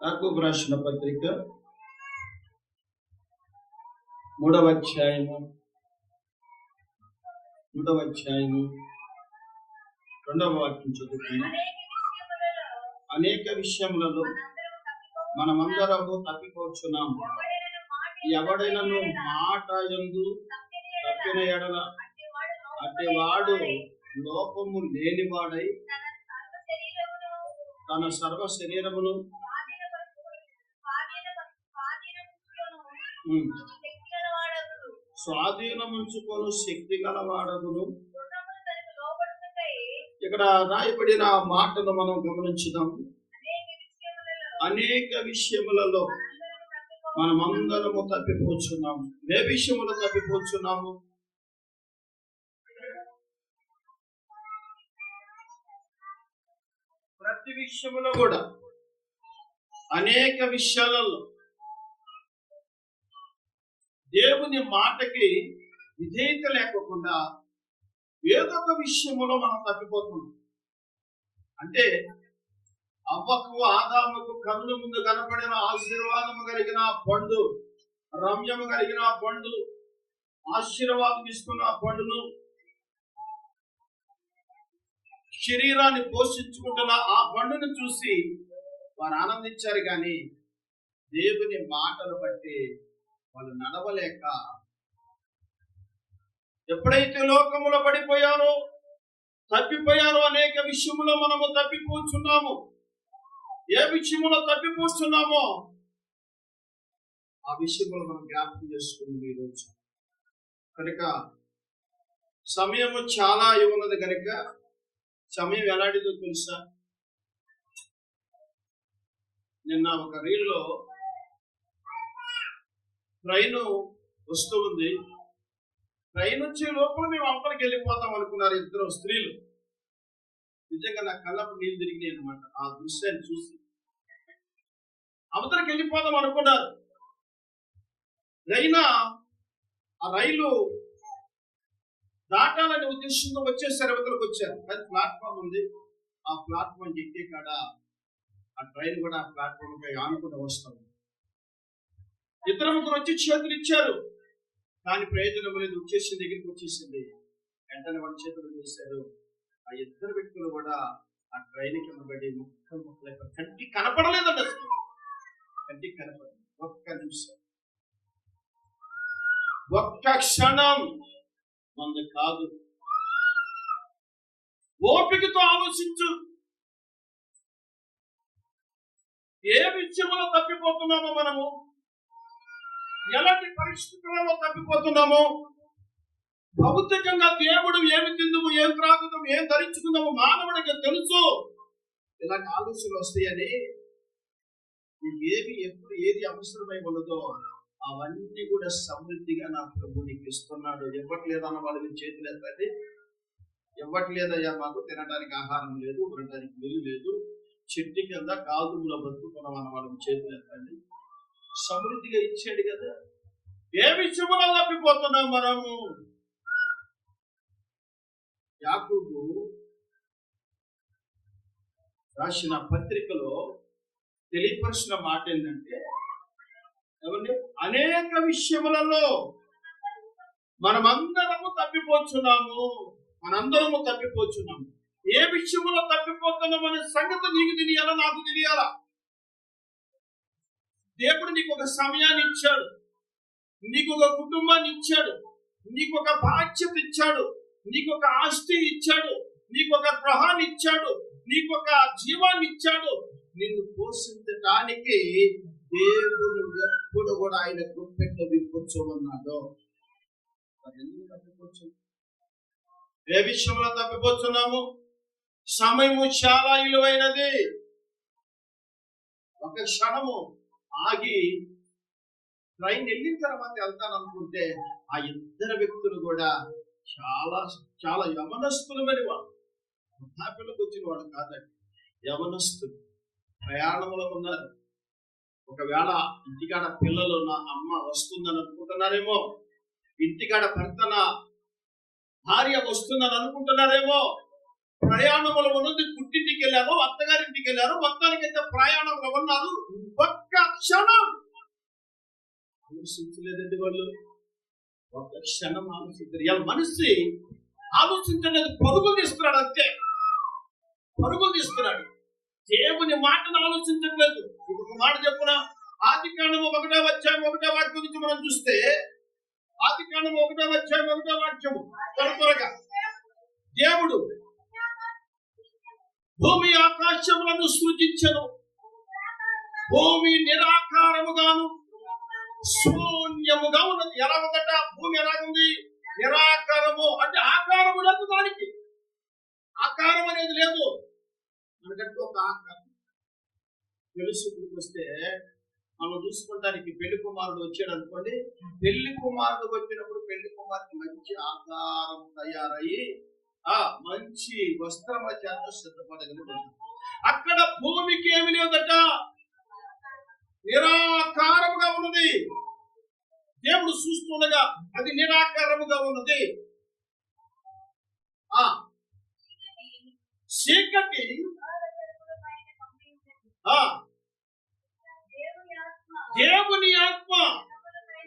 యాకోబు రాసిన పత్రిక 3వ అధ్యాయము 2వ వాక్యం చదువుతున్నాం. అనేక విషయములలో మనమందరము తప్పిపోచున్నాము. ఎవడైనను మాట యందు తప్పిన ఎడల అట్టివాడు లోపము లేనివాడై తన సర్వ శరీరమును స్వాధీనముంచుకొను శక్తి గలవాడగును. ఇక్కడ రాయబడిన మాటను మనం గమనించుదాం. అనేక విషయములలో మనమందరము తప్పిపోచున్నాము. ఏ విషయములో తప్పిపోచున్నాము? ప్రతి విషయములో కూడా అనేక విషయాలలో దేవుని మాటకి విధేయత లేకుండా ఏదో ఒక విషయములో మనం తప్పిపోతున్నాం. అంటే అవ్వకు ఆదాముకు కన్నుల ముందు కనపడిన ఆశీర్వాదము కలిగిన పండు, రమ్యము కలిగిన పండు, ఆశీర్వాదం తీసుకున్న పండును, శరీరాన్ని పోషించుకుంటున్న ఆ పండును చూసి వారు ఆనందించారు. కానీ దేవుని మాటలు బట్టి వాళ్ళు నడవలేక ఎప్పుడైతే లోకములో పడిపోయారో, తప్పిపోయారో, అనేక విషయములో మనము తప్పిపోతున్నాము. ఏ విషయంలో తప్పిపోతున్నామో ఆ విషయంలో మనం జ్ఞాపకం చేసుకుంది ఈరోజు. కనుక సమయము చాలా ఉన్నది. కనుక సమయం ఎలాంటిదో తెలుసా? నిన్న ఒక రీల్లో ట్రైన్ వస్తూ ఉంది. ట్రైన్ వచ్చే లోపల మేము అవతలకి వెళ్ళిపోతాం అనుకున్నారు ఇద్దరు స్త్రీలు. నిజంగా నా కళ్ళప్పుడు నీళ్ళు తిరిగినాయి అనమాట. ఆ దృశ్యాన్ని చూసి అవతలకి వెళ్ళిపోదాం అనుకున్నారు. అయినా ఆ రైలు దాటాలని ఉద్దేశంతో వచ్చేసారు, అవతలకు వచ్చారు. కానీ ప్లాట్ఫామ్ ఉంది. ఆ ప్లాట్ఫామ్ ఎక్కే కాడ ఆ ట్రైన్ కూడా ఆ ప్లాట్ఫామ్ పై ఆనుకుని వస్తాం. ఇద్దరు ముగ్గురు వచ్చి చేతులు ఇచ్చారు, కానీ ప్రయోజనం లేదు. వచ్చేసి దగ్గరికి వచ్చేసింది. వెంటనే వాళ్ళ చేతులు చేశారు. ఆ ఇద్దరు వ్యక్తులు కూడా ఆ ట్రైన్ కింద పడి ముక్కలు కంటికి కనపడలేదండి. అసలు కంటికి కనపడలేదు. ఒక్క నిమిషం, ఒక్క క్షణం మంది కాదు. ఓపికతో ఆలోచించు. ఏ విషయంలో తప్పిపోతున్నామో మనము, ఎలాంటి పరిస్థితులలో తప్పిపోతున్నామో, భౌతికంగా దేవుడు ఏమి తిందుము, ఏం త్రాగుతాము, ఏం ధరించుకుందాము మానవుడికి తెలుసు. ఇలాంటి ఆలోచనలు వస్తాయని ఏవి ఎప్పుడు ఏది అవసరమై ఉన్నదో అవన్నీ కూడా సమృద్ధిగా నా ప్రభు నీకు ఇస్తున్నాడు. ఇవ్వట్లేదన్న వాళ్ళకి చేతులు ఎత్తండి. ఇవ్వట్లేదయ్యా, మాకు తినడానికి ఆహారం లేదు, ఉండడానికి నీళ్ళు లేదు, చెట్టు కింద కాలుతుల్లో బతుకుతున్నాం అన్న వాళ్ళకి చేతులు ఎత్తండి. సమృద్ధిగా ఇచ్చాడు కదా. ఏ విషయంలో తప్పిపోతున్నాం మనము? యాకోబు రాసిన పత్రికలో తెలియపరిచిన మాట ఏంటంటే, ఏమండి, అనేక విషయములలో మనమందరము తప్పిపోతున్నాము. ఏ విషయంలో తప్పిపోతున్నాం అనే సంగతి నీకు తెలియాలా, నాకు తెలియాలా? దేవుడు నీకు ఒక సమయాన్ని ఇచ్చాడు, నీకు ఒక కుటుంబాన్ని ఇచ్చాడు, నీకు ఒక బాధ్యత ఇచ్చాడు, నీకు ఒక ఆస్తి ఇచ్చాడు, నీకు ఒక గృహాన్ని ఇచ్చాడు, నీకు ఒక జీవాన్ని ఇచ్చాడు. నిన్ను పోషించడానికి దేవుడు ఎప్పుడు కూడా ఆయన గుప్పెట్లో విప్పొచ్చున్నాడు. ఎందుకు తప్పిపోవచ్చు? ఏ విషయంలో తప్పిపోతున్నాము? సమయము చాలా విలువైనది. ఒక క్షణము ఆగి ట్రైన్ వెళ్ళిన తర్వాత వెళ్తాను అనుకుంటే ఆ ఇద్దరు వ్యక్తులు కూడా చాలా చాలా యవనస్తులు. మరి వాళ్ళు వృద్ధాప్యలకు వచ్చిన వాడు కాదండి, యవనస్తులు ప్రయాణంలో ఉన్నారు. ఒకవేళ ఇంటికాడ పిల్లలు నా అమ్మ వస్తుందని అనుకుంటున్నారేమో, ఇంటికాడ భర్త నా భార్య వస్తుందని అనుకుంటున్నారేమో. ప్రయాణంలో ఉన్నది పుట్టింటికి వెళ్ళారు, అత్తగారింటికి వెళ్ళారు, మొత్తానికైతే ప్రయాణంలో ఉన్నారు. క్షణం ఆలోచించలేదండి వాళ్ళు. ఒక క్షణం ఆలోచించారు. ఇలా మనిషి ఆలోచించలేదు, పరుగులు తీస్తున్నాడు అంతే. పరుగులు తీస్తున్నాడు, దేవుని మాటను ఆలోచించట్లేదు. ఒక మాట చెప్పున, ఆదికాండము 1వ అధ్యాయం 1వ వాక్యం నుంచి మనం చూస్తే, ఆదికాండము 1వ అధ్యాయం 1వ వాక్యము త్వరగా, దేవుడు భూమి ఆకాశములను సృజించెను, భూమి నిరాకారముగాను శూన్యముగా ఉన్నది. ఎలా ఉందట? భూమి ఎలాగుంది? నిరాకారము. అంటే ఆకారము లేదు దానికి, ఆకారం అనేది లేదు. మనకంటూ ఒక ఆకారం తెలుసు. వస్తే మనం చూసుకోవడానికి పెళ్లి కుమారుడు వచ్చాడు అనుకోండి, పెళ్లి కుమారుడు వచ్చినప్పుడు పెళ్లి కుమార్తె మంచి ఆకారం తయారయ్యి మంచి వస్త్రమ చేత సిద్ధపడగలిగి. అక్కడ భూమికి ఏమి లేదట, నిరాకారముగా ఉన్నది. దేవుడు చూస్తుండగా అది నిరాకారముగా ఉన్నది. చీకటి దేవుని ఆత్మ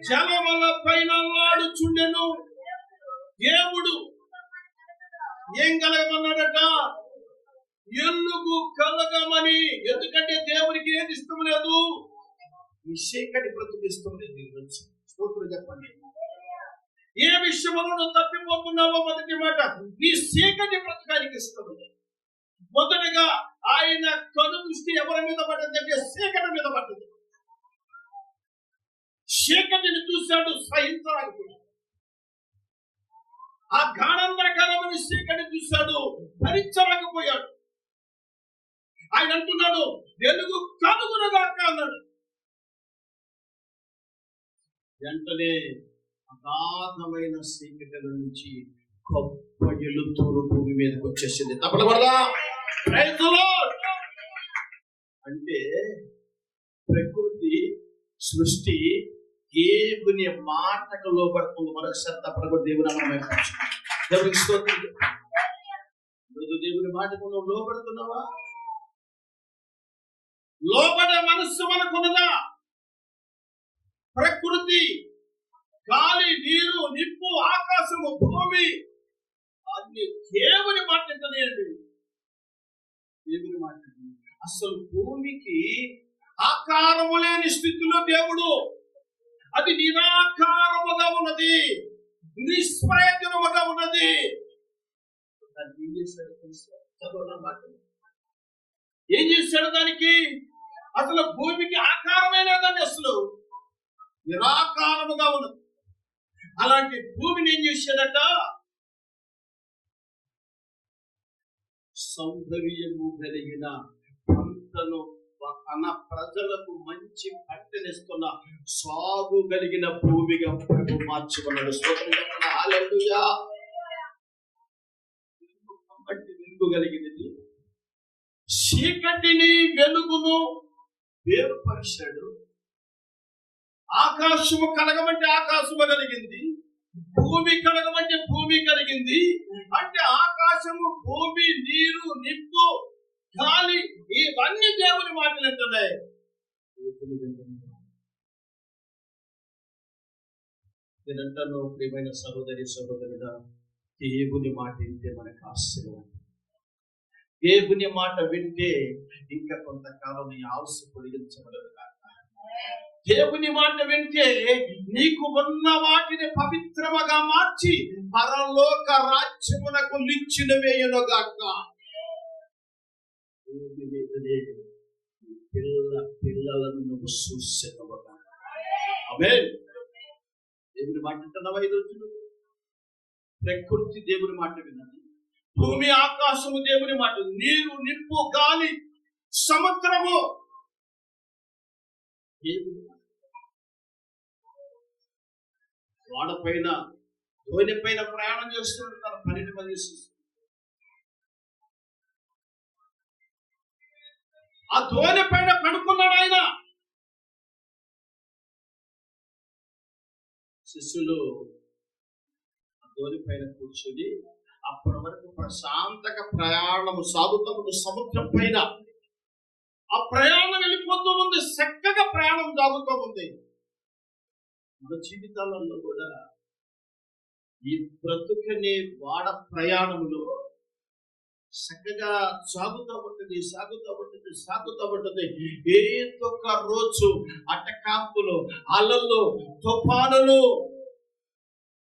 జలముల పైన వాడుచుండెను. దేవుడు ఏం కలగమన్నాడట? ఎలుగు కలగమని. ఎందుకంటే దేవునికి ఏది ఇష్టం లేదు? ఈ చీకటి బ్రతుకు ఇష్టం లేదు. స్తోత్రం చెప్పండి. ఏ విషయంలో నువ్వు తప్పిపోతున్నావో మొదటి మాట, నీ చీకటి బ్రతకానికి ఇష్టం లేదు. మొదటగా ఆయన కను దృష్టి ఎవరి మీద పడ్డదంటే చీకటి మీద పడ్డది. చీకటిని చూశాడు, సహించలేకపోయాడు. ఆ గాఢంధకారమైన చీకటిని చూశాడు, భరించలేకపోయాడు. ఆయన అంటున్నాడు, వెలుగు కలుగునుగాక అన్నాడు. వెంటనే అగాధమైన చీకటి నుంచి గొప్ప ఎలుతురు భూమి మీదకి వచ్చేసింది. తప్పకుండా అంటే ప్రకృతి సృష్టి దేవుని మాటకు లోబడుతుంది. మరొకసారి తప్పకుండా దేవుని దేవునికి స్తోత్రం. దేవుని మాటకు నువ్వు లోబడుతున్నావా? లోబడే మనస్సు మనకున్నదా? ప్రకృతి, గాలి, నీరు, నిప్పు, ఆకాశము, భూమి అన్ని దేవుని మాట వింటలేండి. దేవుని మాట అసలు భూమికి ఆకారము లేని స్థితిలో దేవుడు, అది నిరాకారముగా ఉన్నది, నిష్ప్రయోజనముగా ఉన్నది. ఏం చేశాడు దానికి? అసలు భూమికి ఆకారమే లేదండి, అసలు నిరాకారముగా ఉన్నది. అలాంటి భూమిని ఏం చేశాడట? సౌందర్యము కలిగిన పంటను, తన ప్రజలకు మంచి పంటనిస్తున్న సాగు కలిగిన భూమిగా ప్రభు మార్చుకున్నాడు. హల్లెలూయా. వెలుగు కలిగినది, చీకటిని వెలుగును వేరుపరిచాడు. ఆకాశము కలగమంటే ఆకాశము కలిగింది, భూమి కలగమంటే భూమి కలిగింది. అంటే ఆకాశము, భూమి, నీరు, నిప్పు, గాలి ఇవన్నీ దేవుని మాటలు అంటున్నాయి. నేనంటాను ప్రియమైన సహోదరి సహోదరుడా, దేవుని మాట వింటే మనకు ఆశీర్వాదం. దేవుని మాట వింటే ఇంకా కొంతకాలం నీ ఆయుస్సు పొడిగించబడదు. దేవుని మాట వింటే నీకు ఉన్న వాటిని పవిత్రముగా మార్చి పరలోక రాజ్యమునకు లిచ్చిన వేయునుగాక. పిల్లలను నువ్వు సూచనగా. ఆమేన్. దేవుని మాట వింటున్నావా ఈ రోజు? ప్రకృతి దేవుని మాట విన్నది, భూమి ఆకాశము దేవుని మాట, నీరు, నిప్పు, గాలి, సముద్రము వాడపైన, ధోని పైన ప్రయాణం చేస్తుంటారు 12 మంది. ఆ ధోని పైన పడుకున్నాడు ఆయన. శిష్యులు ఆ ధోని పైన కూర్చొని అప్పటి వరకు ప్రశాంతంగా ప్రయాణం సాగుతున్న సముద్రం పైన ఆ ప్రయాణం వెళ్ళిపోతూ ఉంది. చక్కగా ప్రయాణం మన జీవితాలలో కూడా ఈ బ్రతుకనే వాడ ప్రయాణంలో చక్కగా సాగుతూ ఉంటుంది. ఏదో ఒక రోజు అటకాంపులు, అలలు, తుఫానులు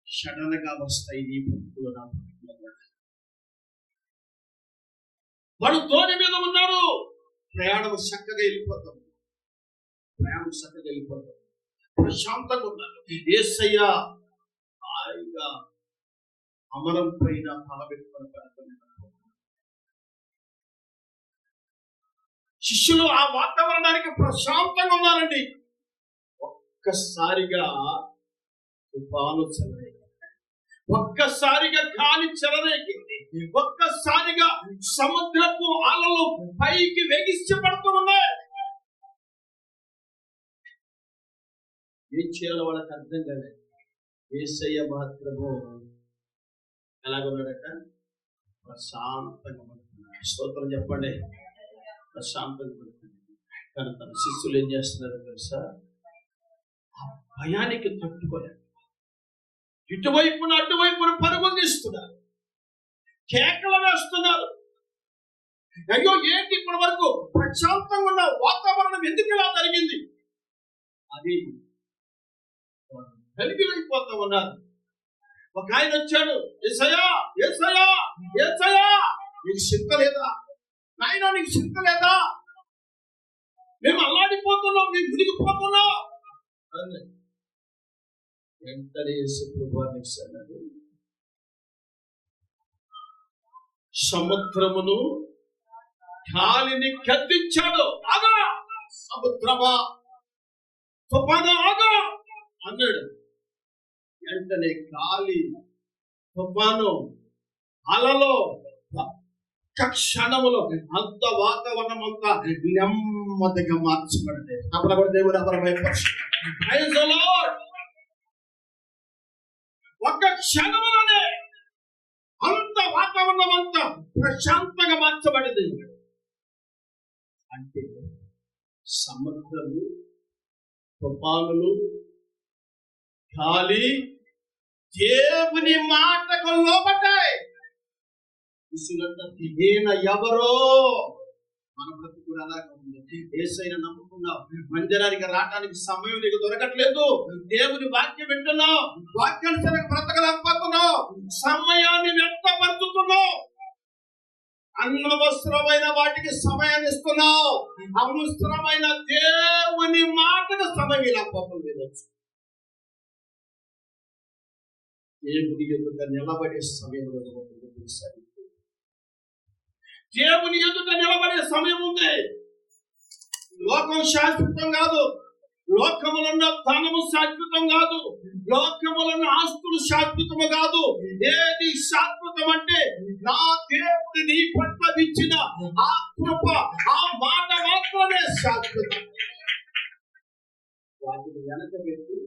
సడన్ గా వస్తాయి. నీ బ్రతుకులో, నా బ్రతుకులో వాడు తోని మీద ఉన్నాడు, ప్రయాణం చక్కగా వెళ్ళిపోతాం, ప్రశాంతంగా ఉన్నాడు. యేసయ్య హాయిగా అమరం పైన తలబెట్టుకొని పడుతున్నాడు. శిష్యులు ఆ వాతావరణానికి ప్రశాంతంగా ఉన్నారండి. ఒక్కసారిగా తుఫాను చెలరేగింది, ఒక్కసారిగా గాలి చెలరేగింది, ఒక్కసారిగా సముద్రపు అలలు పైకి వెగిసి పడుతున్నాయి. ఏం చేయాలో వాళ్ళకి అర్థం కాలేదు. యేసయ్య మాత్రము ఎలాగున్నాడట? ప్రశాంతంగా పడుతున్నాడు. స్తోత్రం చెప్పండి. ప్రశాంతంగా పడుతున్నాడు. కానీ తన శిష్యులు ఏం చేస్తున్నారో తెలుసా? ఆ భయానికి తట్టుకోలేరు. ఇటువైపున అటువైపున పరుగులు తీస్తున్నారు, కేకలు వేస్తున్నారు. అయ్యో ఏంటి ఇప్పటి వరకు ప్రశాంతంగా ఉన్న వాతావరణం ఎందుకు ఇలా జరిగింది? అది కలిగిపోతా ఉన్నారు. ఒక ఆయన వచ్చాడు, యేసయ్యా యేసయ్యా యేసయ్యా, నీకు చింత లేదా? నాయనా నీకు చింత లేదా? మేము అల్లాడిపోతున్నాం, మేము మునిగిపోతున్నాం. వెంటనే యేసు ప్రభువానికి అన్నాడు, సముద్రమును గాలిని గద్దించాడు. ఆగా సముద్రమా, తుఫాను ఆగా అన్నాడు. వెంటనే గాలి, తుఫాను, అలలో క్షణములో అంత వాతావరణం అంతా నెమ్మదిగా మార్చబడింది. అప్పుడు కూడా దేవుడు ఒక క్షణములోనే అంత వాతావరణం అంతా ప్రశాంతంగా మార్చబడింది. అంటే సముద్రము, తుఫానులు, గాలి దేవుని మాటకు లోబడ్డాయి. ఈయన ఎవరో? మన బ్రతుకు కూడా అలాగే ఉంది. యేసయ్యను నమ్ముకున్నావు, మందిరానికి రావడానికి సమయం నీకు దొరకట్లేదు, దేవుని వాక్యం వింటున్నావు, వాక్యానుసారంగా బ్రతకలేకపోతున్నావు, సమయాన్ని వ్యర్థపరుచుతున్నావు, అనవసరమైన వాటికి సమయాన్ని ఇస్తున్నావు, అనవసరమైన దేవుని మాటకు సమయం లేకపోతుంది. దేవుని ఎదుట నిలబడే సమయంలో దేవుని ఎదుట నిలబడే సమయం ఉంది. లోకం శాశ్వతం కాదు, లోకములో ఉన్న ధనము శాశ్వతం కాదు, లోకములో ఉన్న ఆస్తులు శాశ్వతము కాదు. ఏది శాశ్వతం అంటే నా దేవుడు నీ పట్ల ఇచ్చిన ఆ కృప, ఆ మాట మాత్రమే శాశ్వతం. వాటిని వెనకబెట్టి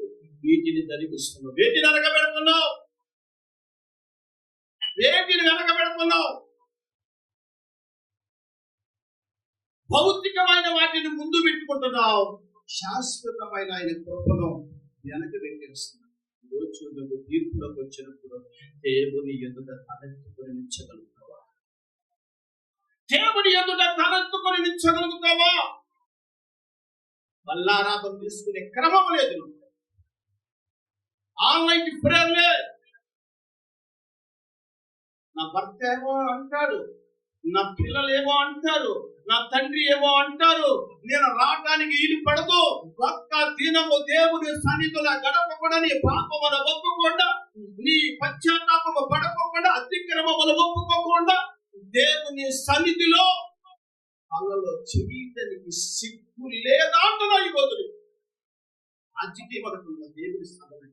వీటిని ధరిస్తున్నావు. వేటిని వెనకబెడుతున్నావు? వేటిని వెనకబెడుతున్నావు? భౌతికమైన వాటిని ముందు పెట్టుకుంటున్నావు, శాశ్వతమైన ఆయన కృపను వెనక పెట్టేస్తున్నావు. రోజు తీర్పులోకి వచ్చినప్పుడు దేవుని ఎదుట తలెత్తుకొని నిల్చగలుగుతావా? దేవుని ఎదుట తలెత్తుకొని నిల్చగలుగుతావా? బల్లారాధన తీసుకునే క్రమం లేదు, ఆన్లైన్ ప్రేయర్లే. నా భర్త ఏమో అంటాడు, నా పిల్లలు ఏమో అంటారు, నా తండ్రి ఏమో అంటారు, నేను రావటానికి వీలు పడదు. ఒక్క దినము దేవుని సన్నిధిలో గడపకుండా, నీ పాపమును ఒప్పుకోకుండా, నీ పశ్చాత్తాపము పడకోకుండా, అతిక్రమములు ఒప్పుకోకుండా దేవుని సన్నిధిలో అలలో చేయటానికి సిగ్గు లేదా అంటున్నా. ఈ రోజు రాజకీయం అనుకున్నా, దేవుని స్థలం,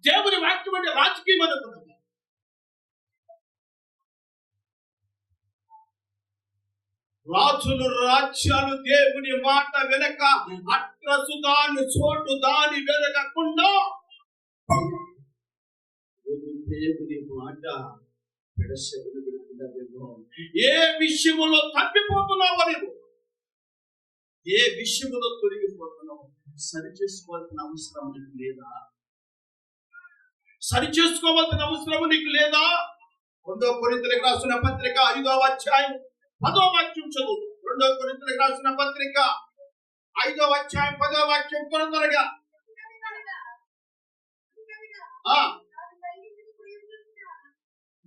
దేవుని వాక్యం అంటే రాజకీయం అనుకున్నా. రాజులు రాజ్యాలు దేవుని మాట వెనక అట్రసు దాని చోటు దాని వెనకకుండా దేవుని మాట ఏ విషయములో తప్పిపోతున్నావు, నీవు ఏ విషయములో తొలగిపోతున్నావు, సరి చేసుకోవాల్సిన అవసరం నీకు లేదా? సరి చేసుకోవాల్సిన అవసరం నీకు లేదా? 2 కొరింథీయులకు రాసిన పత్రిక 5వ అధ్యాయం 10వ వాక్యం చదువు. 2 కొరింథీయులకు రాసిన పత్రిక 5వ అధ్యాయం 10వ వాక్యం త్వరగా.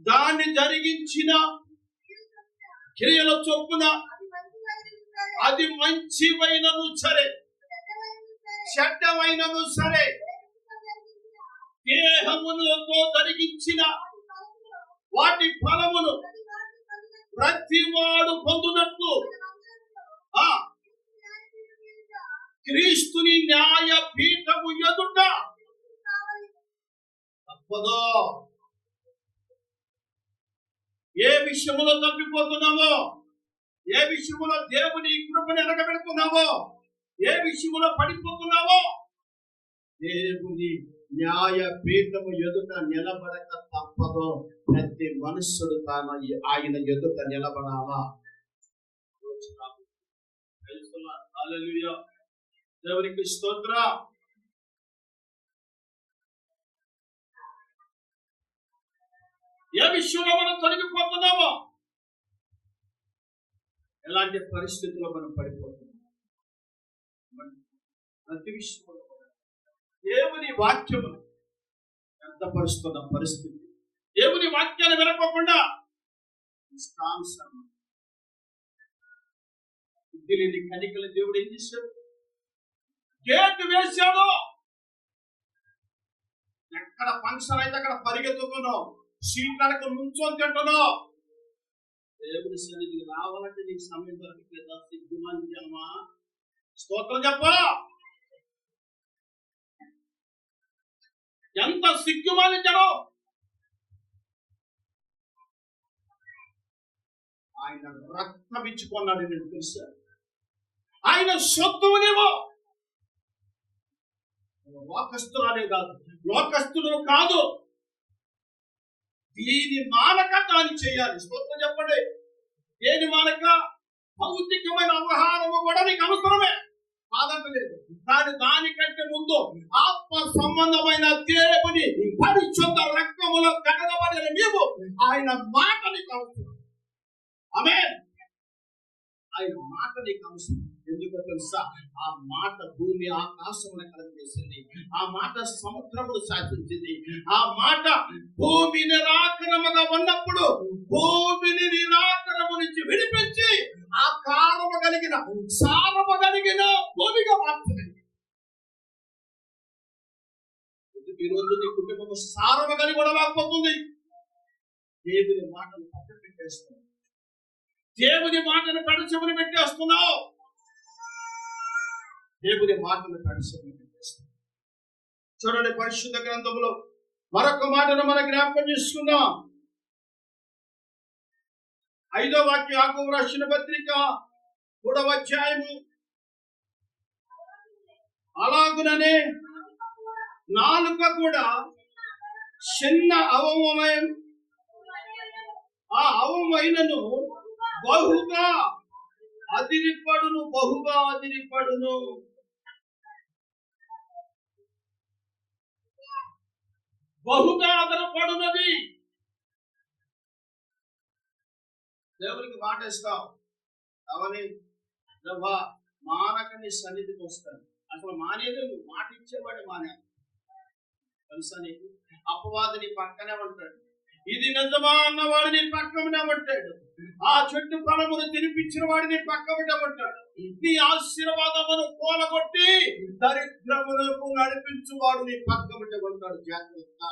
దాన్ని జరిగించిన క్రియల చొప్పున అది మంచివైనను సరే చెడ్డమైనను సరే దేహములతో జరిగించిన వాటి ఫలమును ప్రతివాడు పొందునట్లు క్రీస్తుని న్యాయ పీఠము ఎదుట తప్పదో. ఏ విషయములో తప్పిపోతున్నామో, ఏ విషయములో దేవుని కృపను ఎరగబెడుతున్నావో, ఏ విషయములో పడిపోతున్నావో, దేవుని న్యాయ పీఠము ఎదుట నిలబడక తప్పదో. ప్రతి మనుష్యుడు తాను ఆయన ఎదుట నిలబడాలా. హల్లెలూయా, దేవునికి స్తోత్రం. ఏ విషయంలో మనం తొలగిపోతున్నామో, ఎలాంటి పరిస్థితుల్లో మనం పడిపోతున్నాం, ప్రతి విషయంలో దేవుని వాక్యమును వ్యర్థపరుస్తున్న పరిస్థితి, దేవుని వాక్యాన్ని వినకోకుండా బుద్ధిలేని కనికల దేవుడు ఏం చేశాడు? గేట్ వేశాడు. ఎక్కడ ఫంక్షన్ అయితే అక్కడ పరిగెత్తుతున్నావు, సీట్లకు నుంచొని తింటున్నావు. దేవుని సన్నిధికి రావాలంటే నీకు సమయం దొరకట్లేదా? సిగ్గుమాని జన్మ. స్తోత్రం చెప్ప. ఎంత సిగ్గుమాని జనం. ఆయన రక్తం ఇచ్చుకున్నాడు, నేను తెలుసా? ఆయన సొత్తునేమో. లోకస్తులనే కాదు, లోకస్తులు కాదు, దీని మానక దాన్ని చేయాలి. స్తోత్రం చెప్పండి. దేని మానక? భౌతికమైన ఆహారము కూడా నీకు అవసరమే, కాదంటలేదు. కానీ దానికంటే ముందు ఆత్మ సంబంధమైన దేవుని పరిశుద్ధ రక్తములో కడగబడిన నీవు ఆయన మాట నీకు అవసరం. ఆమేన్. ఆయన మాట నీకు అవసరం. ఎందుకో తెలుసా? ఆ మాట భూమి ఆకాశమును కలగజేసింది. ఆ మాట సముద్రమును శాసించింది. ఆ మాట భూమి నిరాకరముగా ఉన్నప్పుడు భూమిని నిరాకరము నుంచి విడిపించి ఆ కారము కలిగిన సారము కలిగిన భూమిగా మార్చగలిగింది. ఈరోజు నీ కుటుంబం సారము కలిగి ఉండలేకపోతుంది. దేవుని మాటను పక్కన పెట్టేస్తున్నావు, దేవుని మాటను పెడచెవిన పెట్టేస్తున్నావు, దేవుని మాటను పెడచెవిన పెట్టేస్తున్నావు. చూడండి, పరిశుద్ధ గ్రంథంలో మరొక మాటను మనం జ్ఞాపకం చేసుకుందాం. 5వ వాక్యం, యాకోబు రాసిన పత్రిక 3వ అధ్యాయము. అలాగుననే నాలుక కూడా చిన్న అవమైనను బహుగా అదిరిపడును, బహుగా అదిరిపడును. బహుగా ఆధారపడున్నది. దేవునికి మాట ఇస్తావు అవని మానక నీ సన్నిధికి వస్తాను. అసలు మానేది నువ్వు, మాట ఇచ్చేవాడు మానే. తెలుసా నీకు? అపవాది నీ పక్కనే ఉంటాడు. ఇది నిజమా అన్నవాడు నీ పక్కనే ఉంటాడు. ఆ చెట్టు ఫలమును తినిపించిన వాడిని పక్కన ఉంటాడు. నీ ఆశీర్వాదమును కూలగొట్టి దరిద్రములకు నడిపించు వాడు నీ పక్కన ఉంటాడు. జాగ్రత్త,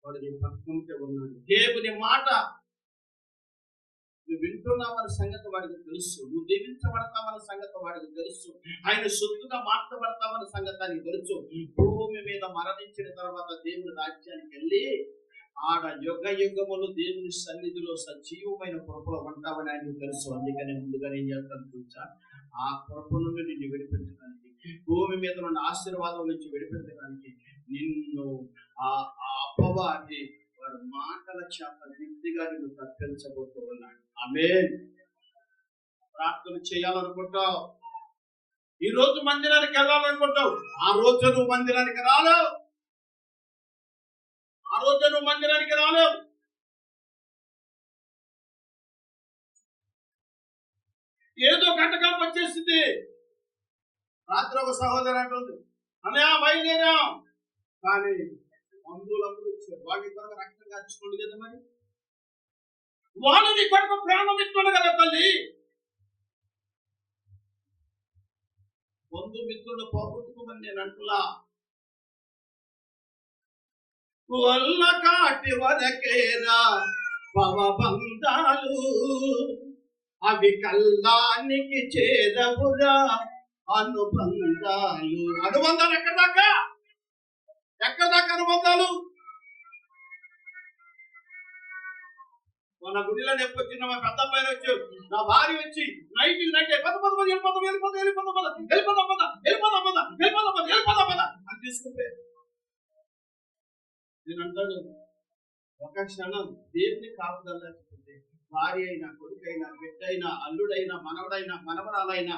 వాడు నీ పక్కన ఉన్నాడు. దేవుని మాట నువ్వు వింటున్నావన్న సంగతి వాడికి తెలుసు. నువ్వు దీవించబడతావన్న సంగతి వాడికి తెలుసు. ఆయన సొత్తుగా మార్చబడతావన్న సంగతి ఆయనకి తెలుసు. భూమి మీద మరణించిన తర్వాత దేవుని రాజ్యానికి వెళ్ళి ఆడ యుగ యుగములు దేవుని సన్నిధిలో సజీవమైన కృపలో ఉంటావని ఆయనకు తెలుసు. అందుకని ముందుగా నేను చేస్తాను చూసా, ఆ కృప నుండి నిన్ను విడిపించడానికి, భూమి మీద నుండి ఆశీర్వాదం నుంచి విడిపించడానికి నిన్ను ఆ అపవాది వారి మాటల చేత వ్యక్తిగా నిన్ను తప్పించబోతూ ఉన్నాడు. ఆమేన్. ప్రార్థన చేయాలనుకుంటావు, ఈ రోజు మందిరానికి వెళ్ళాలనుకుంటావు, ఆ రోజు నువ్వు మందిరానికి రాలేవు. ఆ రోజు నువ్వు మందిరానికి రాలేవు. ఏదో గంటకం వచ్చేసింది. రాత్రి ఒక సహోదరు అంటుంది, అన్నయ్య బయలుదేరాం, కానీ బంధువులందరూ వచ్చారు. వాటి కొరకు రక్తం కాచుకోండి కదా, మరి వాళ్ళని కొరకు ప్రాణం ఇస్తున్నాడు కదా తల్లి. బంధుమిత్రులు పోగొట్టుకోమని నేను అంటులా. వల్ల కాటి వరకేరా భవబంధాలు, అవి కల్లానికి చేరవురా అనుబంధాలు. అనుబంధాలు ఎక్కడ దాకా అనుబంధాలు? మన గుడిలో నెప్పొచ్చిన మా పెద్ద అబ్బాయి వచ్చి, నా భార్య వచ్చి నైట్ అని తీసుకుంటే నేను అంటాడు, ఒక క్షణం దేవుని కాపుదల్లేకపోతే భార్య అయినా, కొడుకైనా, బిడ్డ అయినా, అల్లుడైనా, మనవడైనా, మనవరాలైనా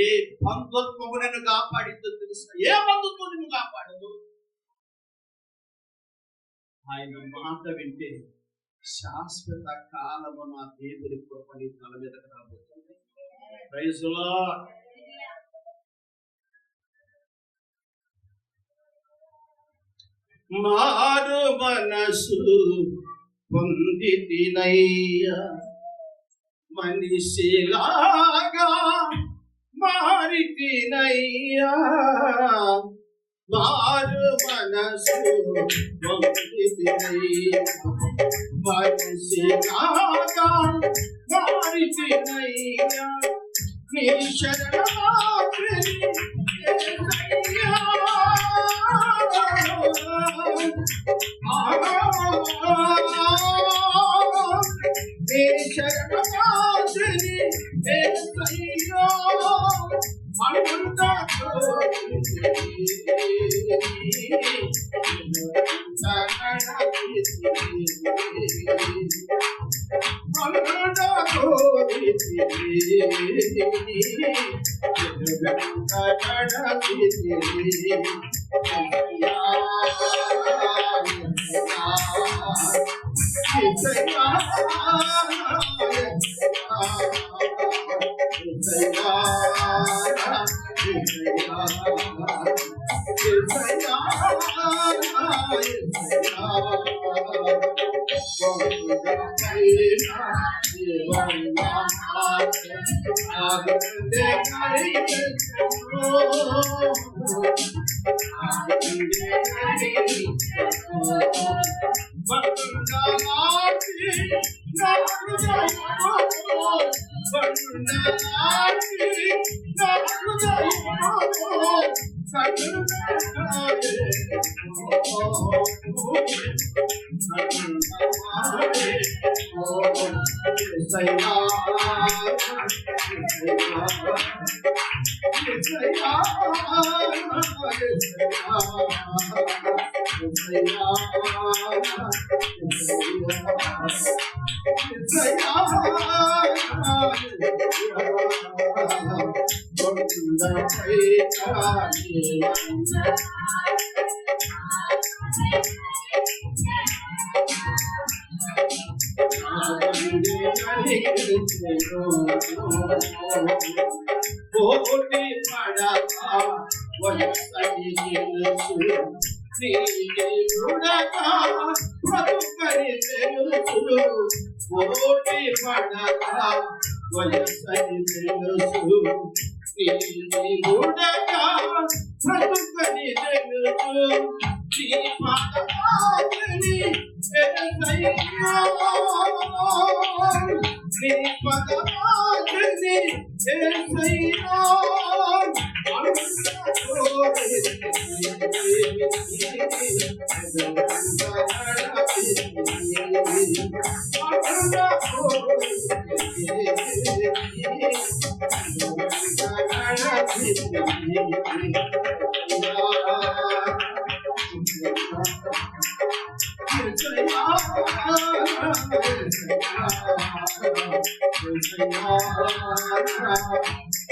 ఏ బంధుత్వము నిన్ను కాపాడిద్దో తెలుసు. ఏ బంధుత్వం నిన్ను కాపాడదు? ఆయన మాట వింటే శాశ్వత కాలము నా దేవుని కృపని తల మీదకు రాబోతుంది. Praise the Lord. మారు మనసు పొందితినయ్యా, మనిషిలాగా మారితినయ్యా. మారు మనసు పొందితినయ్యా, మనిషిలాగా మారితినయ్యా. నీ శరణాగతి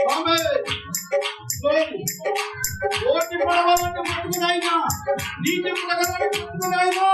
Amen. పట్టుకున్నాయినా నీటి పుడగలాంటి పట్టుకున్నాయినా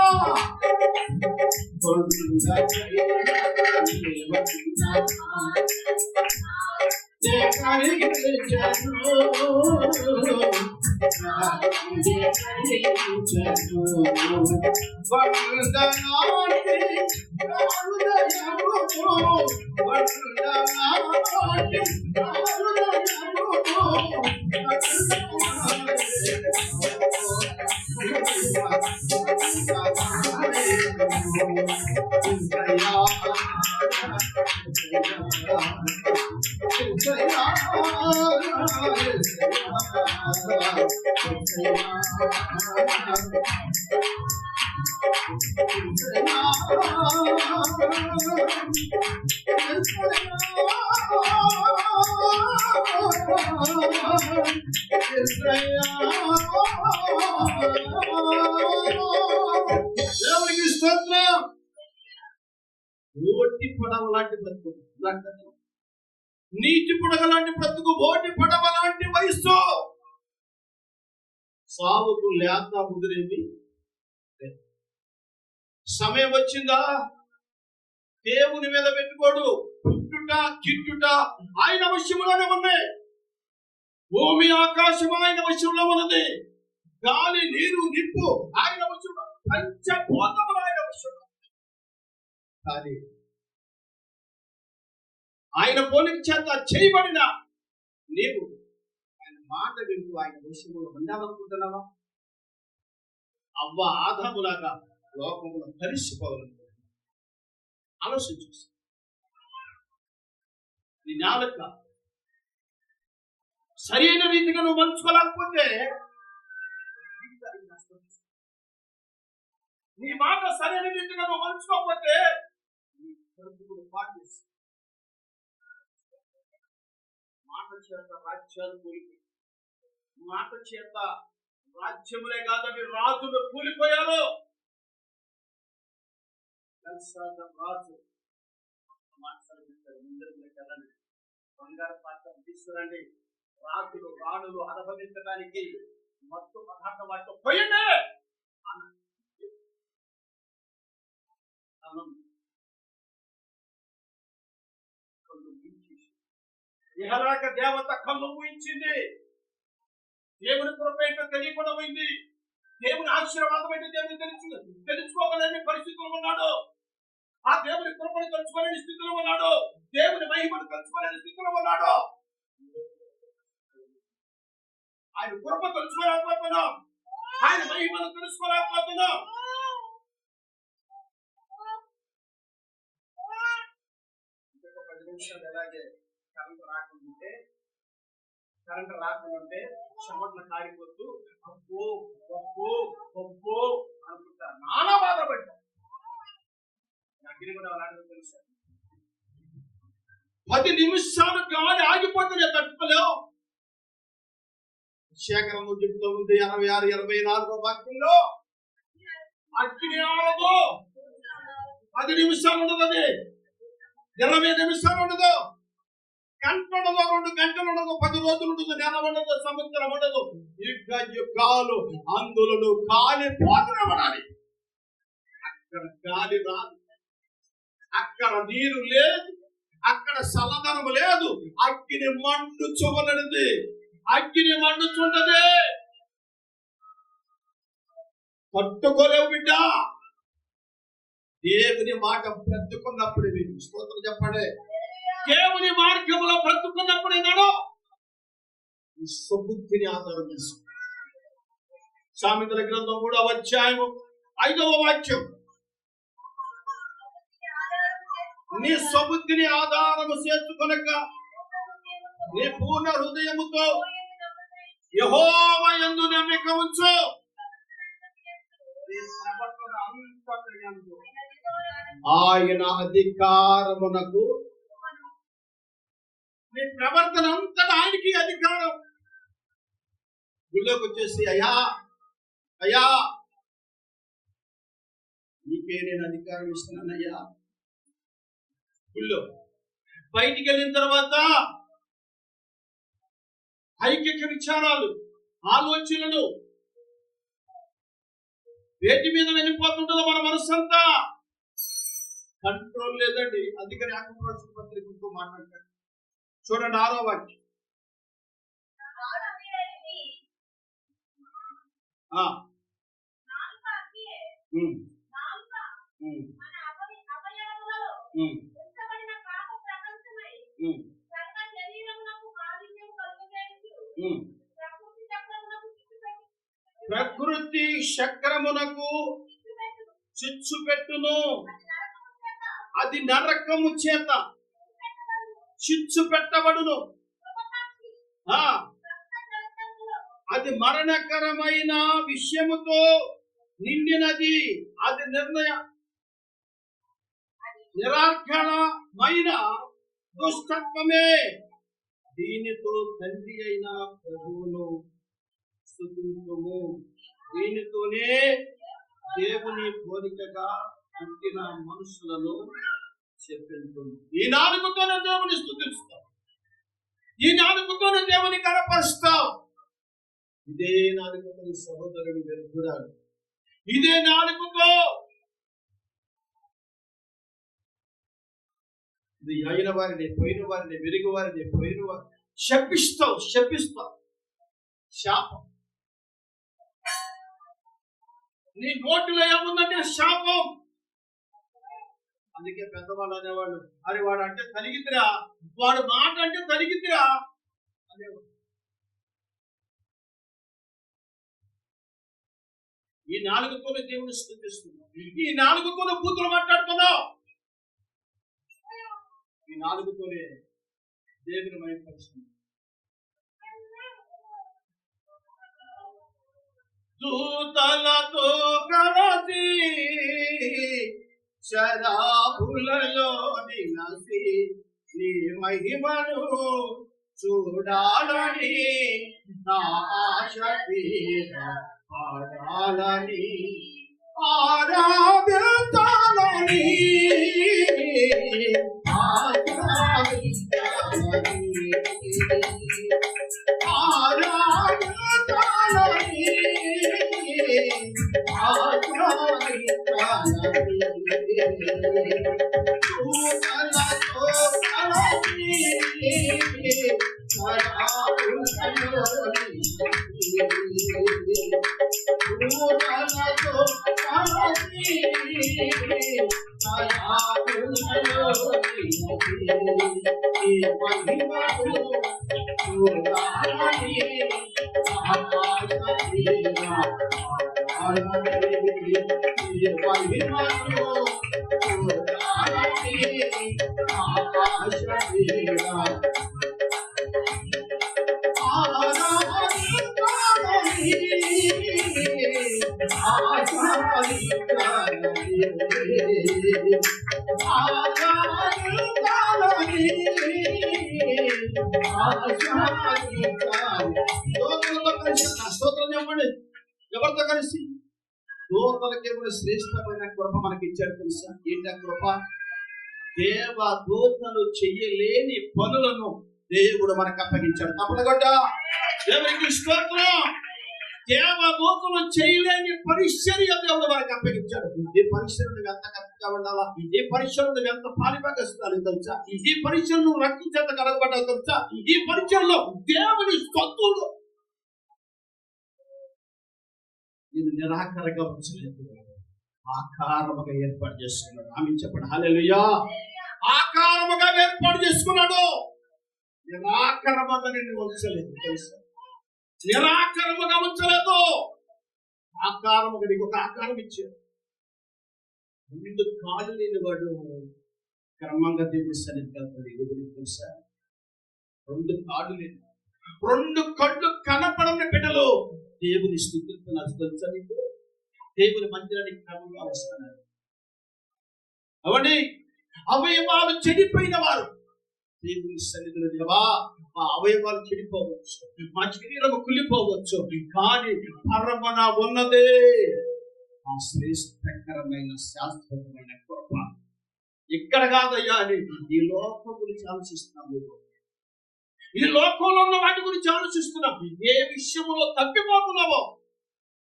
దేవునికి స్తోత్రం. ఓటి పడవ లాంటి బ్రతుకు, నీటి పుడగ లాంటి బ్రతుకు, ఓటి పడవ లాంటి వయస్సు. సావుకు లేత ముదిరేది సమయం వచ్చిందా దేవుని మీద పెట్టుకోడు. పుట్టుట గిట్టుట ఆయన వశంలోనే ఉన్నాయి. భూమి ఆకాశం ఆయన వశంలో ఉన్నది. గాలి నీరు నిప్పు ఆయన వశంలో, పంచభూతములు ఆయన వశంలో. కానీ ఆయన పోలిక చేత చేయబడిన నీవు ఆయన మాట వింటూ ఆయన వశంలో ఉండాలనుకుంటున్నావా? అవ్వ ఆదాములాగా లోకమును కలిసిపోవాలనుకుంటున్నావు. ఆలోచించు. నీ నాలుక సరైన రీతిగా నువ్వు మలుచుకోలేకపోతే నీ మాట సరైన రీతిగా నువ్వు మలుచుకోకపోతే నీ బ్రతుకుడు పాటిస్తు. మాట చేత రాజ్యాలు కూలిపోయి, మాట చేత రాజ్యములే కాదని రాజులు కూలిపోయారు. రాజు బంగారు పాత్ర తీసుకురండి, రాజులు రాణులు అనుభవించడానికి మత్తు పదార్థం వాటితో పోయండి ఇహలాక దేవత కళ్ళు ఊహించింది. దేవుని కృప ఏంటో తెలియకుండా పోయింది. దేవుని ఆశీర్వాదం ఏంటో దేవుని తెలుసుకోగలని పరిస్థితుల్లో ఉన్నాడు. ఆ దేవుని కృపను తెలుసుకోలేని స్థితిలో ఉన్నాడు. దేవుని మహిమను తెలుసుకోలేని స్థితిలో ఉన్నాడు. ఆయన కృప తెలుసుకోలేకపోతున్నాం, ఆయన మహిమను తెలుసుకోలేకపోతున్నాం. ఇంకొక 10 నిమిషాలు ఎలాగే కరెంట్ రాకుంటే చెమట్ల కారిపోతూ అబ్బో గొప్పో గొప్పో అనుకుంటారు. నానా బాధపడ్డా. అగ్ని కూడా అలాంటివి తెలుసు. 10 నిమిషాలు గాలి ఆగిపోతే తట్టుకోలేవు. శేఖరము చెప్తూ ఉంది 86, 24 వాక్యంలో అగ్ని ఆడదు. 10 నిమిషాలు ఉండదు, అది 20 నిమిషాలు ఉండదు, గంట ఉండదు, 2 గంటలు ఉండదు, 10 రోజులు ఉండదు, నెల ఉండదు, సంవత్సరం ఉండదు, యుగాలు అందులో గాలి పోతనే పడాలి. అక్కడ గాలి రాదు, అక్కడ నీరు లేదు, అక్కడ చల్లదనం లేదు. అగ్ని మండు చూడలేదు, అగ్ని మండుచుంటది. పట్టుకోలేవు బిడ్డ. దేవుని మాట బ్రతుకున్నప్పుడు మీరు స్తోత్రం చెప్పండి. దేవుని మార్గంలో బ్రతుకున్నప్పుడు ఏనాడు ఈ సబుద్ధిని ఆధారం చేసుకో. సామెతల గ్రంథం 3వ అధ్యాయము 5వ వాక్యం. నీ సబుద్ధిని ఆధారము చేసుకొనక నీ పూర్ణ హృదయముతో యెహోవా యందు నమ్మిక ఉంచు. ఆయన అధికారమునకు, నీ ప్రవర్తన అంతటా ఆయనకి అధికారం. గుళ్ళోకి వచ్చేసి అయ్యా అయ్యా నీకే నేను అధికారం ఇస్తున్నానయ్యా. గుళ్ళో బయటికి వెళ్ళిన తర్వాత ఐక్యక విచారాలు, ఆలోచనలు, వేటి మీద వెళ్ళిపోతుంటుందో మన మనసు అంతా కంట్రోల్ లేదండి. అందుకని యాకోబు రాసిన పత్రికతో మాట్లాడతాడు. చూడండి 6వ వాక్యం. ప్రకృతి చక్రమునకు చిచ్చు పెట్టును, అది నరకము చేత చిచ్చు పెట్టబడును, అది మరణకరమైన విషయముతో నిండినది, అది నిరార్ఘమైన దుష్టత్వమే. దీనితో తండ్రి అయిన ప్రభువును స్తుతించుము. దీనితోనే దేవుని పోలికగా పుట్టిన మనుషులను చెప్పింటుంది. ఈ నాలుగుతోనే దేవుని స్తుతిస్తాం, ఈ నాలుగుతోనే దేవుని కనపరుస్తాం. ఇదే నాలుగుతో సహోదరుడు వెళ్తున్నాడు. ఇదే నాలుగుతో ఇది అయిన వారిని, పోయిన వారిని, వెలుగు వారిని, పోయిన వారిని శపిస్తావు. శాపం నీ నోటిలో ఏముందంటే శాపం. అందుకే పెద్దవాళ్ళు అనేవాళ్ళు, అరే వాడు అంటే తలిగిద్దిరా, వాడు మాట అంటే తలిగిద్దిరా అనేవాడు. ఈ నాలుగుతోనే దేవుని స్తుతిస్తున్నావు, ఈ నాలుగుతోనే కూతురు మాట్లాడుతున్నావు, ఈ నాలుగుతోనే దేవుని మహిమపరుస్తున్నావు. దూతలతో కలిసి శరాబులలో నిలసి నీ మహిమను చూడాలని నా ఆశ తీర ఆడాలని ఆరాధించాలని స్తోత్రం చెప్పండి. ఎవరితో కలిసి? దూతలకి శ్రేష్టమైన కృప మనకి ఇచ్చాడు తెలుసా? ఏంటి ఆ కృప? దేవ దూతలు చెయ్యలేని పనులను దేవుడు మనకు అప్పగించాడు. తప్పకుండా దేవునికి స్తోత్రం. దేవదూతలు చేయలేని పరిచర్య దేవుడు మనకు అప్పగించాడు. ఈ పరిచయం ఎంత కరెక్ట్గా ఉండాలా, ఈ పరిచయం ఎంత పాలిభాగస్తాను తెలుసా, ఈ పరిచయం రక్తం చేత కడగబడ్డావు తెలుసా, ఈ పరిచయంలో దేవుని స్తోత్రులు నేను నిరాకరంగా ఉంచలేదు, ఆకారముగా ఏర్పాటు చేసుకున్నాడు. ఆమె చెప్పండి హల్లెలూయా. ఆకారముగా ఏర్పాటు చేసుకున్నాడు, నిరాకరముగా నిన్ను ఉంచలేదు తెలుసా, నిరాకరముగా ఉంచలేదు, ఆకారముగా నీకు ఒక ఆకారం ఇచ్చాడు. 2 కాళ్ళు లేని వాడు క్రమంగా దేవుని సన్నిధికి తెలుసా? 2 కాళ్ళు లేని, 2 కళ్ళు కనపడని బిడ్డలు దేవుని స్తుతిస్తున్నారు తెలుసా? నీకు దేవుని మందిరానికి క్రమంగా వస్తున్నారు. అవన్నీ అవయవాలు చెడిపోయిన వారు దేవుని సన్నిధిలో, దేవా మా అవయవాలు చెడిపోవచ్చు, మా శరీరం కులిపోవచ్చు, కానీ పరమన ఉన్నదే ఆ శ్రేష్టకరమైన శాశ్వతమైన కృప. ఇక్కడ కాదయ్యా అని ఈ లోకం గురించి ఆలోచిస్తున్నాము, ఈ లోకంలో ఉన్న వాటి గురించి ఆలోచిస్తున్నాం. ఏ విషయంలో తప్పిపోతున్నావో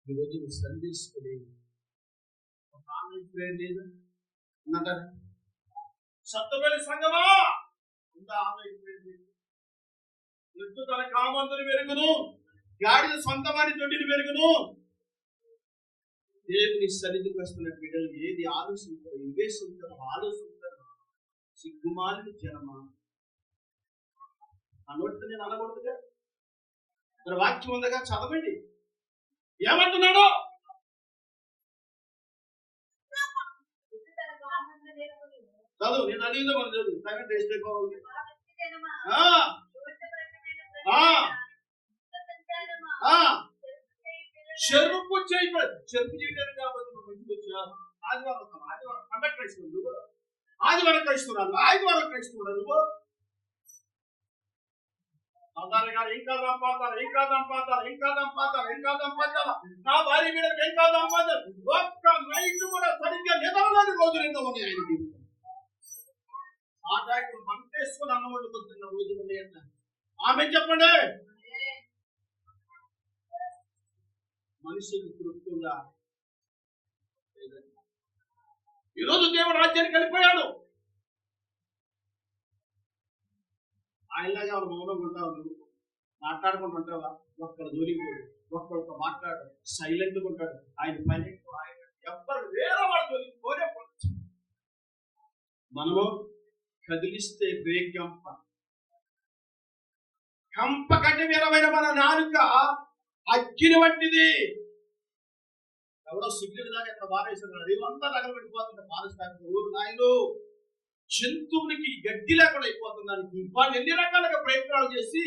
ఈరోజు నువ్వు సంధించుకుని ఆమె లేదు అంటారు. సత్తబెల్లి సంగమా ఉందా ఆమె ఎత్తు తన కామంతుని వెరుగును, గాడిద సొంతమని తొట్టిని వెరుగును. దేవుని సన్నిధికి వస్తున్న బిడ్డలు ఏది ఆలోచించారు, వివేశించారు, ఆలోచించారు. సిగ్గుమాలిన జనమా, అనొట్టు నేను అనకూడదుగా. మరి వాక్యం ఉందగా, చదవండి ఏమంటున్నాడు. చదువు, నేను అడిగిందో మనం చదువు తగ్గ టేస్ట్ అయిపోవాలి. చెరుపు చేయబడి చెరుపు చేయడానికి కాబట్టి మంచిగా వచ్చా. ఆదివారం పండగ క్రైస్తవుడు, ఆదివారం క్రైస్తవుడు, ఆదివారం క్రైస్తవుడు నువ్వు ఇంకా దంపాతారు, ఇంకా దంపాతారు, ఇంకా దంపాతారు, ఇంకా దంపాతారా. నా భార్య మీద ఇంకా దంపాతారు. ఒక్క నైట్ కూడా సరిగ్గా నిద్రలేని రోజులు ఎన్నో ఉన్నాయి ఆయన జీవితం. ఆ టైం మంటేసుకుని అన్నం వండుకుంటున్న రోజులు ఉన్నాయంట. ఆమె చెప్పండి, మనిషికి తృప్తుందా? ఈరోజు దేవుడు రాజ్యానికి వెళ్ళిపోయాడు. ఆయనలాగా మౌనంగా ఉంటావు, మాట్లాడుకుంటూ ఉంటావా? ఒక్కడు దూరిపోడు, ఒక్కడితో మాట్లాడు, సైలెంట్గా ఉంటాడు. ఆయన పని ఆయన ఎవ్వరు వేరే వాడు దొరికిపోలే. మనము కదిలిస్తే వేగంప కంప కంటే వీరమైన మన నాలుక అగ్గిని వంటిది. ఎవరో సిగ్గులు దాకా ఎంత బారేస్తున్నారు, ఇవంతా తగలబడిపోతుంది. పారిశ్రామిక ఊరు నాయలు జంతువునికి గడ్డి లేకుండా అయిపోతుందానికి వాళ్ళు ఎన్ని రకాలుగా ప్రయత్నాలు చేసి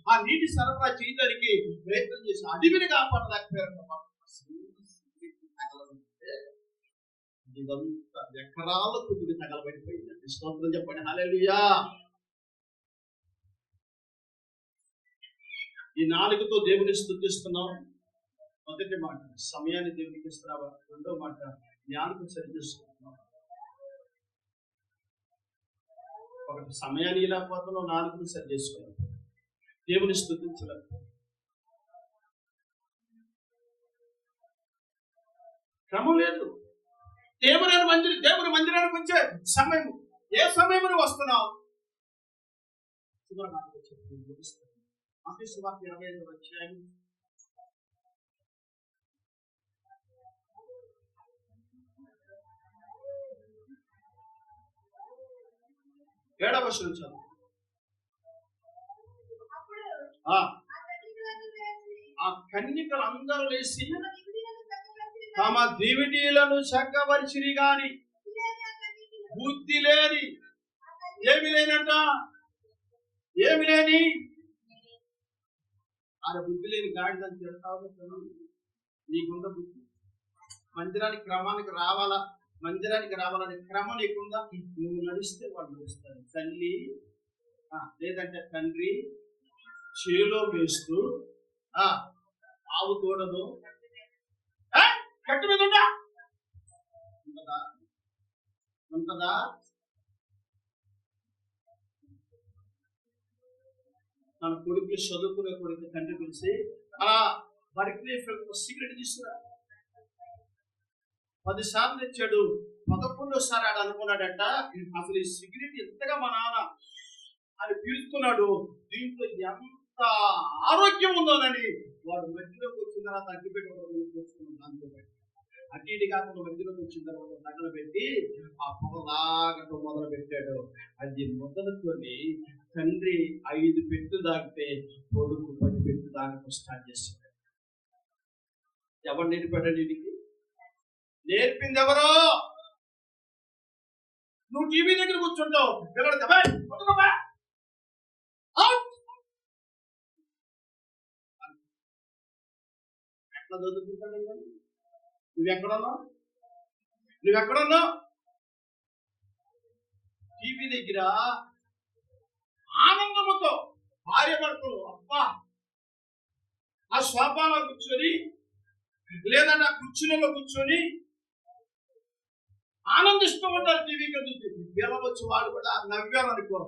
ఆ నీటి సరఫరా చేయడానికి ప్రయత్నం చేసి అడవిని కాపాడలేకపోయారు. ఇదంతా ఎకరాల కొద్దిగా తగలబడిపోయింది. స్తోత్రం చెప్పండి, హల్లెలూయా. ఈ నాలుగుతో దేవుని స్తుతిస్తున్నాం. మొదటి మాట సమయాన్ని దేవునికి ఇస్తున్నావా? రెండో మాట జ్ఞానం సరి చేసుకుంటున్నాం. ఒకటి సమయాన్ని లేకపోతున్నావు, నాలుగుని సరి చేసుకోవాలి, దేవుని స్తుతించలేదు. క్రమం లేదు. దేవుని మందిరానికి వచ్చే సమయం ఏ సమయం వస్తున్నావు? మత్తయి 25వ అధ్యాయం 7వ వచనం చదువు. ఆ కన్యకలు అందరూ లేచి తమ దివిటీలను చక్కబరిచిరి గాని బుద్ధి లేని, ఏమి లేనంట, ఏమి లేని ఆయన బుద్ధి లేని గాడిదని చెప్తావు. నీకుందా బుద్ధి? మందిరానికి రావాలని క్రమం లేకుండా నువ్వు నడిస్తే వాళ్ళు నడుస్తారు. తల్లి లేదంటే తండ్రి చేలో వేస్తూ ఆవు తోడను కట్టు మీద ఉంటుందా? తన కొడుకు చదువుకునే కొడుకు తండ్రి పిలిచి అలా వారికి సిగరెట్ తీసుకురా 10 సార్లు ఇచ్చాడు. 11వ ఆడు అనుకున్నాడట, అసలు ఈ సిగరెట్ ఎంతగా మా నాన్న అని పీల్చుకున్నాడు, దీంట్లో ఎంత ఆరోగ్యం ఉందోనని వాడు మధ్యలోకి వచ్చిన తర్వాత అగ్గిపెట్టుకున్నాడు. అటు ఇటు కాకుండా మధ్యలోకి వచ్చిన తర్వాత తగలు పెట్టి ఆ పొగలాగటం మొదలు పెట్టాడు. అది మొదలుకొని తండ్రి 5 పెట్టు దాగితే కొడుకు 10 పెట్టు దాకా స్టార్ట్ చేశాడు. ఎవరు నేర్పాడు? నీకు నేర్పింది ఎవరో? నువ్వు టీవీ దగ్గర కూర్చుంటావు, ఎట్లా చదువుకుంటాడు? నువ్వెక్కడున్నావు? టీవీ దగ్గర ఆనందముతో భార్య భర్తలు అబ్బా ఆ సోఫాలో కూర్చొని లేదంటే ఆ కుర్చీలలో కూర్చొని ఆనందిస్తూ ఉంటారు. టీవీ కదులుతూ పిల్లవచ్చు వాళ్ళు కూడా నవ్వారు అనుకో,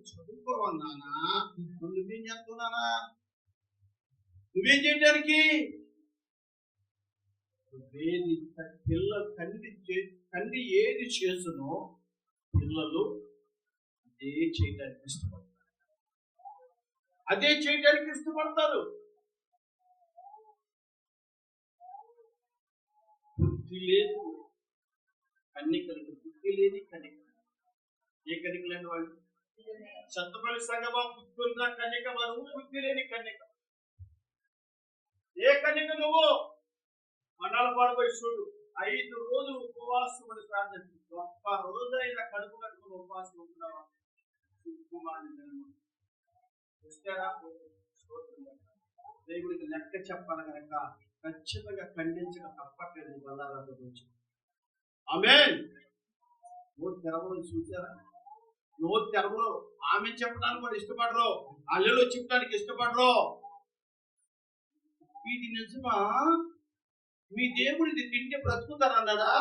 చదువుకోవాలి నాన్న. నువ్వేం చేస్తున్నానా? నువ్వేం చేయడానికి? ఏది పిల్లలు తండ్రి ఏది చేసునో పిల్లలు అదే చేయడానికి ఇష్టపడతారు. అదే చేయడానికి ఇష్టపడతారు. బుద్ధి లేదు కన్నికలకు, బుద్ధి లేని కన్నిక. ఏ కన్నిక లేని వాళ్ళు? సత్తపల్లి సంగమా, బుద్ధి ఉన్న కన్నిక, నువ్వు బుద్ధి లేని కన్నిక. ఏ కన్నిక నువ్వు? మండల పాడుపోయి చూడు, 5 రోజులు ఉపవాసం అని ప్రార్థించు. ఒక్క రోజైన కడుపు కట్టుకుని ఉపవాసం ఉంటున్నావా? చూస్తారా? దేవుడికి లెక్క చెప్పాలి కనుక ఖచ్చితంగా ఖండించక తప్పట్లేదు. వల్లారాధ గురించి ఆమేన్. నోటి తెరవలో చూసారా? నోటి తెరవలో ఆమె చెప్పడానికి కూడా ఇష్టపడరు, అల్లెలో చెప్పడానికి ఇష్టపడరు. ఇది నిజమా? మీ దేవుడు ఇది తింటే బ్రతుకుతారన్నాడా?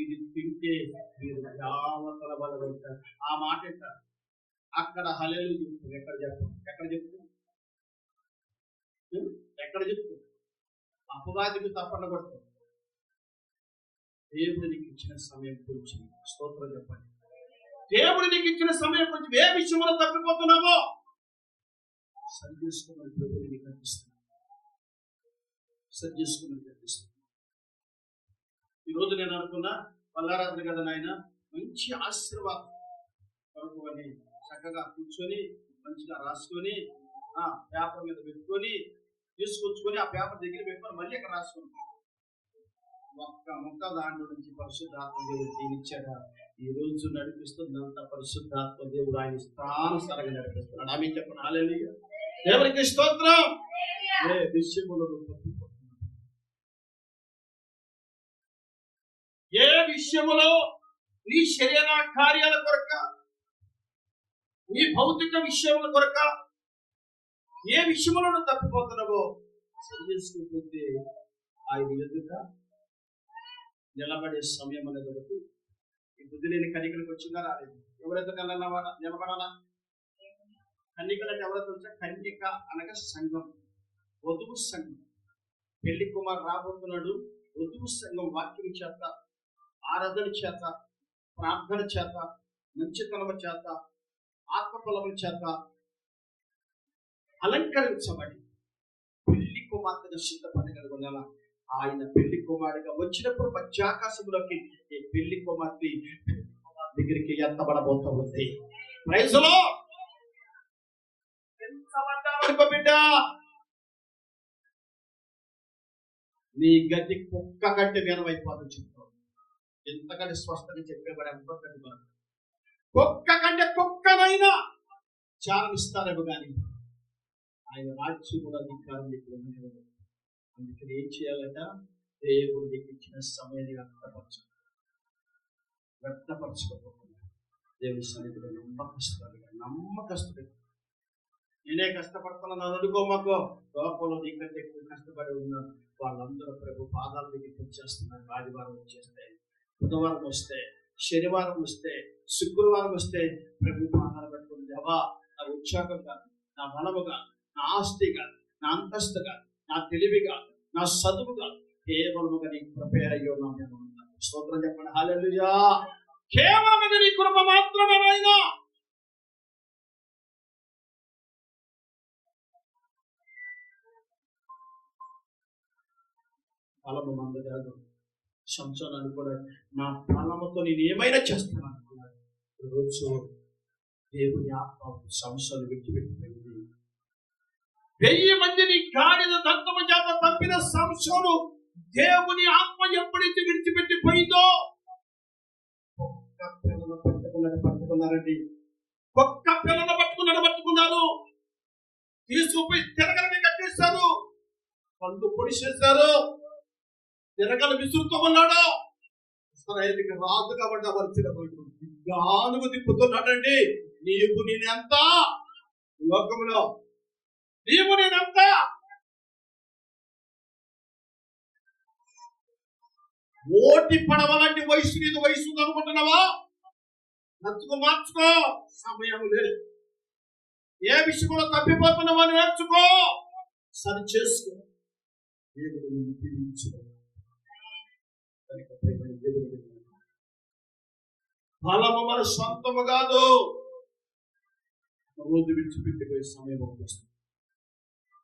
ఇది తింటే మీరు జాగ్రత్తల వల్ల ఉంటారు. ఆ మాట అంటారు. అక్కడ హల్లెలూయా చెప్తుంది. ఎక్కడ చెప్తాం? ఎక్కడ చెప్తాం? అపవాదికి తప్పన కొడతాం. దేవుడు నీకు ఇచ్చిన సమయం గురించి స్తోత్రం చెప్పండి. దేవుడు నీకు ఇచ్చిన సమయం గురించి ఏ విషయంలో తప్పిపోతున్నావో సరి చేసుకోమని ప్రభువు నీకు అనిపిస్తుంది. సరి చేసుకోమని కనిపిస్తుంది. ఈరోజు నేను అనుకున్నా వల్లారాత్రి కదా నాయన, మంచి ఆశీర్వాదం కొరకు అని చక్కగా కూర్చొని మంచిగా రాసుకొని పేపర్ మీద పెట్టుకొని తీసుకొచ్చుకొని ఆ పేపర్ దగ్గర పెట్టుకొని మళ్ళీ అక్కడ రాసుకుంటాం. ఒక్క ముక్క దాంట్లో నుంచి పరిశుద్ధాత్మ దేవుడు దీనిచ్చాడా? ఈ రోజు నడిపిస్తుందంత పరిశుద్ధాత్మ దేవుడు ఆయన స్థానుసారంగా నడిపిస్తున్నాడు. ఆమె చెప్పండి హల్లెలూయా. దేవునికి స్తోత్రం. ఏ విషయములో ఏ విషయములో నీ శరీర కార్యాల కొరక, నీ భౌతిక విషయముల కొరక ఏ విషయంలో నువ్వు తప్పిపోతున్నావో సరి చేసుకోకపోతే ఆయన ఎదుట నిలబడే సమయం అనేది ఒకటి. ఈ బుద్ధి లేని కన్నికలకు వచ్చిందా రాలేదు? ఎవరైతే నిలబడాలా? కన్నికలు అంటే ఎవరైతే వచ్చా? కన్నిక అనగా సంఘం, వధువు సంఘం. పెళ్లి కుమారు రాబోతున్నాడు. వధువు సంఘం వాక్యం చేత, ఆరాధన చేత, ప్రార్థన చేత, మంచితనము చేత, ఆత్మఫలముల చేత అలంకరించబడి పెళ్లి కుమార్తెగా సిద్ధపడగలగల ఆయన పెళ్లి కుమారుడిగా వచ్చినప్పుడు మధ్యాకాశంలోకి ఈ పెళ్లి కుమార్తె దగ్గరికి ఎత్తబడబోతుంది. ప్రైజ్ లో బిడ్డ, నీ గది కుక్క కంటే మేనమైపోతుంది. చెప్తావు ఎంతకంటే స్వస్థని చెప్పేవాడు ఎంతకంటే కుక్క కంటే కుక్కనైనా చాలా ఇస్తారేమో కానీ ఆయన రాజ్యముల అధికారం నీకు ఉండదు. అందుకని ఏం చేయాలట? దేవుడు నీకు ఇచ్చిన సమయాన్ని వ్యక్తపరచుకోకుండా దేవుడి సన్నిధిలో నమ్మకస్తుడు. నేనే కష్టపడుతున్నాను అని అనుకోమాకో. లోపల నీకంటే ఎక్కువ కష్టపడి ఉన్నాను. వాళ్ళందరూ ప్రభు పాదాల దగ్గరికి వచ్చేస్తున్నారు. ఆదివారం వచ్చేస్తే, బుధవారం వస్తే, శనివారం వస్తే, శుక్రవారం వస్తే ప్రభు పాదాలు పెట్టుకుని, దేవా నా ఉత్సాహం కాదు, నా బలము కాదు, నా ఆస్తి కాదు, నా అంతస్తు కాదు, నా తెలివి కాదు, నా చదువు కాదు, కేవలముగా నీకు ప్రిపేర్ అయ్యో నా మీద ఉన్నాను. స్తోత్రం చెప్పండి హల్లెలూయా. కేవలముగా నీ కృప మాత్రమే అయినా బలము మంద కాదు. సంసోను అనుకున్నాడు, నా బలముతో నేను ఏమైనా చేస్తాను అనుకున్నాడు. రోజు దేవుని ఆత్మ సంసోను విడిచిపెట్టిపోయింది. 1000 మందిని గాడిద దంతము చేత తప్పిన సంసోను దేవుని ఆత్మ ఎప్పుడైతే విడిచిపెట్టిపోయిందో ఒక్క పిల్లలు పట్టుకున్నారండి. ఒక్క పిల్లలు పట్టుకున్నారు. తీసుకుపోయి తిరగలని కట్టేశారు. పళ్ళు పొడిచేశారు. తిరగలు విసురుతూ ఉన్నాడు. ఇశ్రాయేలుకి రాజు కాబట్టి వచ్చినప్పుడు గానుగు తిప్పుతున్నాడండి. నీవు నేనెంత లోకంలో, నీవు నేనెంత ఓటి పడవలాంటి వయసు నీది వయసు అనుకుంటున్నావా? నచ్చుకో, మార్చుకో. సమయం లేదు. ఏ విషయంలో తప్పిపోతున్నావా నేర్చుకో, సరి చేసుకో. దేవుడు నిన్ను దీవించును. కనుక ప్రియమైన దేవుని బిడ్డలారా, బలము మన సొంతము కాదు. రోజు విడిచిపెట్టిపోయే సమయం ఒకటి వస్తుంది.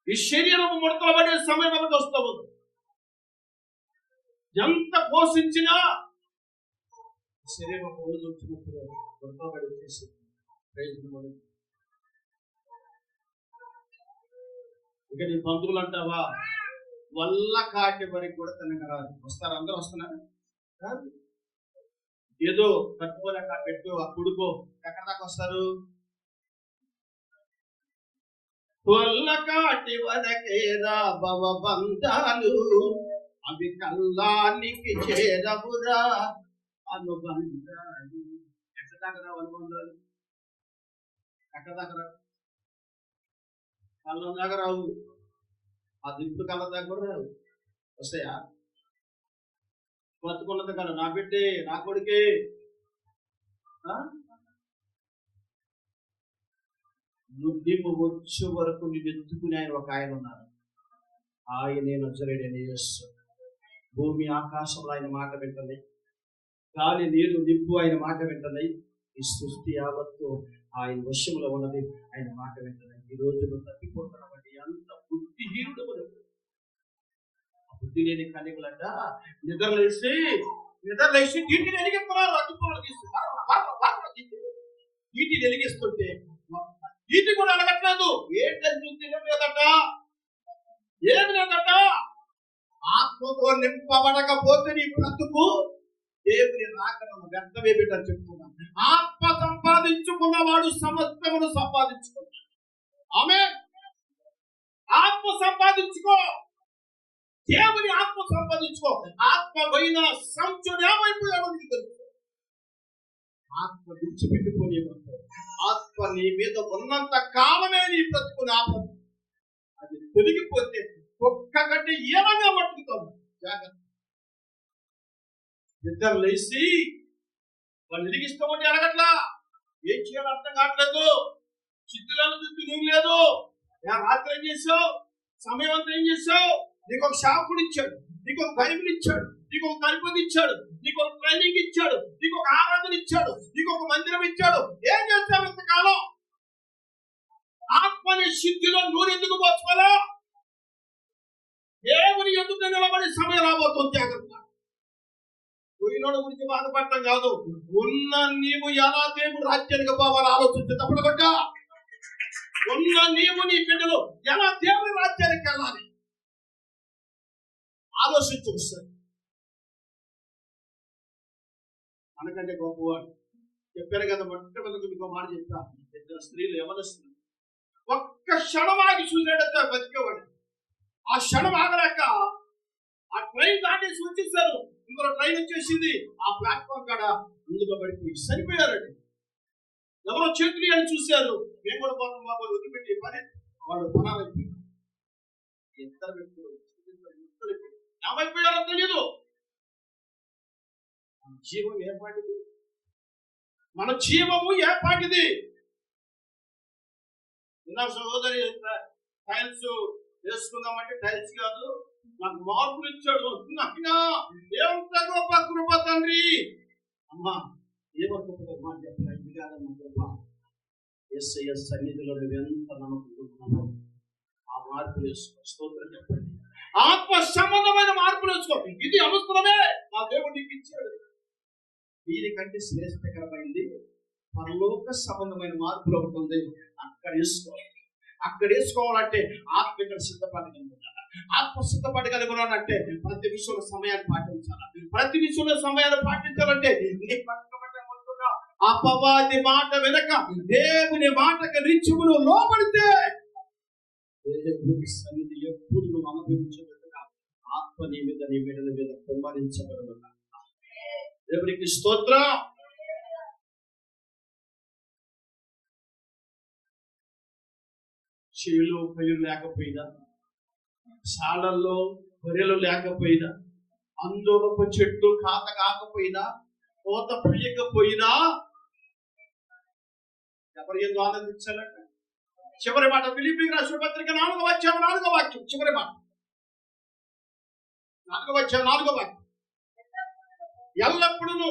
ఈ శరీరము ముడతలు పడే సమయం ఒకటి వస్తాము. ఎంత పోషించినా శరీరం ఒక రోజు వచ్చినప్పుడు ముడతలు పడి వచ్చేసి ప్రయోజనం. ఇక నీ బంధువులు అంటావా, వల్ల కాటి వరకు కూడా తినగా రాదు. వస్తారు, అందరూ వస్తున్నారు. ఏదో కట్టుకోలేక పెట్టు ఆ కుడుకో, ఎక్కడ దాకా వస్తారు? వల్ల కాటి వరకేరా భవబంధాలు, అవి కల్లానికి చేరవురా అనుబంధాలు. ఎక్కడ దాకా రావు అనుబంధాలు? ఎక్కడ దాకా రావు? కళ్ళ దాకా రావు. ఆ దింపు కళ్ళ దాకా కూడా రావు. వస్తాయా? బతుకున్నది కదా, నా బిడ్డే, నా కొడుకే. నువ్వు వచ్చే వరకు నేను ఎత్తుకుని ఆయన ఉన్నారు. ఆయనే నజరేయుడైన యేసు. భూమి ఆకాశంలో ఆయన మాట వింటున్నాయి, గాలి నీరు నిప్పు ఆయన మాట వింటున్నాయి. ఈ సృష్టి యావత్తు ఆయన వశంలో ఉన్నది, ఆయన మాట వింటున్నాయి. ఈ రోజు నువ్వు తప్పిపోతున్నావండి. అంత బుద్ధిహీనుడు. బుద్ధి లేని కన్యకులంట నిద్రలేసి నీటిని వెలిగిస్తున్నారు. అడ్డుకోవడం నీటిని వెలిగిస్తుంటే నీటి కూడా అడగట్లేదు. ఏంటని తినలేదట, ఏమి లేదట. ఆత్మతో నింపబడకపోతే నీ బ్రతుకు దేవుని రాకడం వ్యర్థమే బిడ్డని చెప్తున్నాను. ఆత్మ సంపాదించుకున్నవాడు సమస్తమును సంపాదించుకున్నాడు. ఆమె ఆత్మ సంపాదించుకో, దేవుని ఆత్మ సంపాదించుకో. ఆత్మ పోయిన సంచుడు ఏమైపోయాడో నీకు తెలుసు. ఆత్మ విడిచిపెట్టుకుని ఆత్మ నీ మీద ఉన్నంత కాలమే నీ బ్రతుకుని ఆపదు. అది తొలగిపోతే ఒక్క గంట ఏమన్నా పట్టుకుతాము. జాగ్రత్త. నిద్ర లేచి వాళ్ళు వెలిగిస్తామంటే అడగట్లా. ఏం చేయాలో అర్థం కావట్లేదు. చిత్తులను దిద్దు లేదు. రాత్రి ఏం చేసావు? సమయం అంతా ఏం చేసావు? నీకు ఒక శాపుడు ఇచ్చాడు, నీకు ఒక బైబిల్ ఇచ్చాడు, నీకు ఒక కల్పన ఇచ్చాడు, నీకు ఒక ట్రైనింగ్ ఇచ్చాడు, నీకు ఒక ఆరాధన ఇచ్చాడు, నీకు ఒక మందిరం ఇచ్చాడు. ఏం చేస్తావు ఇంతకాలం? ఆత్మని సిద్ధిలో నూనె ఎందుకు పోసుకోవాలా? దేవుని ఎందుకు నిలబడి సమయం రాబోతుంది. జాగ్రత్త. పోయినోడు గురించి బాధపడటం కాదు, ఉన్న నీవు ఎలా దేవుడు రాజ్యానికి పోవాలని ఆలోచించి తప్పకుండా ఉన్న నీవు నీ బిడ్డలు ఎలా దేవుని రాజ్యానికి వెళ్ళాలి ఆలోచించు. మనకంటే గొప్పవాడు చెప్పారు కదా. మొట్టమొదటి ఇంకో మాట చెప్తా. ఇద్దరు స్త్రీలు ఎవరొస్తుంది, ఒక్క క్షణం ఆగి చూసినట్టు బతికేవాడు. ఆ క్షణం ఆగలేక ఆ ట్రైన్ దాటి సూచిస్తారు. ఇంకో ట్రైన్ వచ్చేసింది. ఆ ప్లాట్ఫామ్ కాడ ముందుగా పడిపోయి సరిపోయారండి. ఎవరో చేతులు అని చూశారు. మేము కూడా పోతాం బాబు వదిలిపెట్టి పని వాడు పనాలైపోయి ఇద్దరు వ్యక్తులు ఏమైపోయారో తెలియదు. జీవం ఏపాటిది? మన జీవము ఏపాటిది? నా సహోదరి టైల్స్ వేసుకుందామంటే టైల్స్ కాదు, నాకు మార్పులు ఇచ్చాడు. ఏమంత గొప్ప కృప తండ్రి. అమ్మా ఏమనుకుంటున్నా చెప్పలేదు. ఇది కాదమ్మా కృప. యేసయ్య సన్నిధిలో నువ్వెంత నమ్మకుంటున్నావు ఆ మార్పులు వేసుకో. స్తోత్రం చెప్పండి. ఆత్మ సంబంధమైన మార్పులు వేసుకో. ఇది అవసరమే. నా దేవుడు నీకు ఇచ్చాడు. దీనికంటే శ్రేష్టకరమైంది పరలోక సంబంధమైన మార్పులు ఒకటి ఉంది. అక్కడ వేసుకోవాలి. అక్కడ వేసుకోవాలంటే ఆత్మ ఇక్కడ సిద్ధపడగలుగుతాడు. ఆత్మ సిద్ధపడగలుగుతాడంటే ప్రతి విషయంలో సమయాన్ని పాటించాలి. ప్రతి విషయంలో సమయాన్ని పాటించాలంటే అపవాది మాట వెనక దేవుని మాటకు నిత్యమును లోబడితే దేవుని సన్నిధి ఎప్పుడు నువ్వు అనుభవించబడుతున్నా ఆత్మ నీ మీద నీ బిడ్డల మీద కుమ్మరించబడుతున్నా. దేవునికి స్తోత్రం. చేలో పైరు లేకపోయినా, సాడల్లో గొర్రెలు లేకపోయినా, అందులో చెట్టు కాత కాకపోయినా, కోత పయ్యకపోయినా ఎవరు ఎందుకు ఆనందించాలంట? చివరి మాట ఫిలిప్పీయులకు రాసిన పత్రిక 4వ అధ్యాయం 4వ వాక్యం చివరి మాట. నాలుగవ వాక్యం. ఎల్లప్పుడూ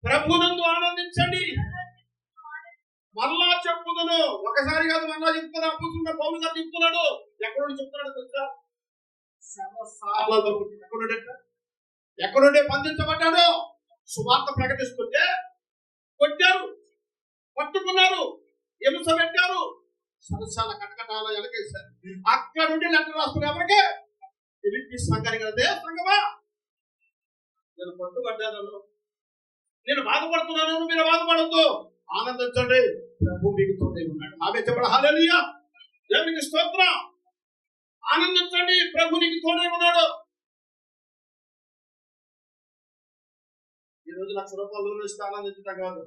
ప్రభునందు ఆనందించండి. మళ్ళా చెప్పుదును. ఒకసారి కాదు, మళ్ళా చెప్తున్నా. కూర్చున్న పౌలు గారు చెప్తున్నాడు. ఎక్కడుండి చెప్తున్నాడు తెలుసా? ఎక్కడుండే బంధించబడ్డాడు. సువార్త ప్రకటిస్తుంటే కొట్టారు, పట్టుకున్నారు, హింస పెట్టారు, సరసాల కటకటాల ఎలకేశారు. అక్కడ నుండి లెటర్ రాసుకుని ఎవరికి? ఫిలిప్పీ సంఘానికి. అదే సంఘమా, నేను పట్టుబడ్డాను, నేను బాధపడుతున్నాను, మీరు బాధపడద్దు, ఆనందించండి, ప్రభు మీకు తోడై ఉన్నాడు. ఆమె చెప్పడం హల్లెలూయా, దేవునికి స్తోత్రం. ఆనందించండి, ప్రభు నీకు తోడై ఉన్నాడు. ఈ రోజు 1,00,000 రూపాయలు ఇస్తే ఆనందించడం కాదు.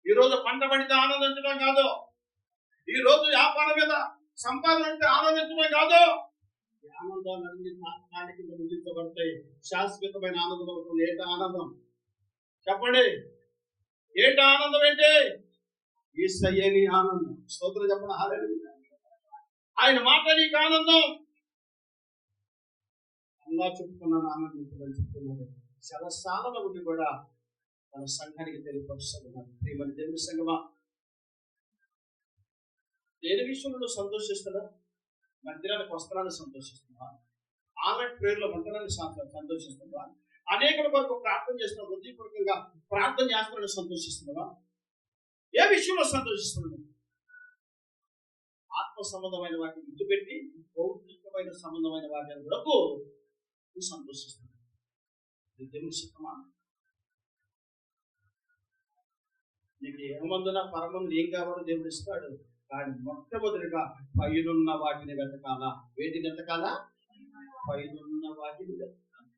ఈ రోజు పంట పడితే ఆనందించడం కాదు. ఈ రోజు వ్యాపారం మీద సంపాదన అంటే ఆనందించడం కాదు. ఈ ఆనందాలన్నీ తాత్కాలికంగా ముగించబడతాయి. శాశ్వతమైన ఆనందం అవుతుంది. ఏంటి ఆనందం చెప్పండి? ఏంటి ఆనందం? ఏంటి? యేసయ్యే నీ ఆనందం. స్తోత్రం చెప్పండి, హల్లెలూయా. ఆయన మాట నీకు ఆనందం. అలా చెప్పుకున్నాను, ఆనందించమని చెప్తున్నాడు. శరసాలలో ఉండి కూడా తన సంఘానికి తెలియపరుస్తున్నాడు. ప్రియమైన దేవుని సంఘమా, దేని విషయంలో సంతోషిస్తాడా? మందిరానికి వస్త్రాన్ని సంతోషిస్తున్నా, ఆన్లైన్ ప్రేయర్లో మందిరాన్ని సంతోషిస్తున్నా, అనేకుల కొరకు ప్రార్థన చేస్తున్నా, హృదయపూర్వకంగా ప్రార్థన చేస్తున్నాడు, సంతోషిస్తున్నావా? ఏ విషయంలో సంతోషిస్తున్నాడు? ఆత్మ సంబంధమైన వాటిని విడిచిపెట్టి భౌతికమైన సంబంధమైన వాటి వరకు నువ్వు సంతోషిస్తున్నావు. దేవుని చిత్తమా? నీకు ఏమందున పరమందు ఏం కావాలో దేవుడు ఇస్తాడు. కానీ మొట్టమొదటిగా పైనున్న వాటిని వెతకాలా. వేటిని వెతకాలా? పైనున్న వాటిని వెతకాలి.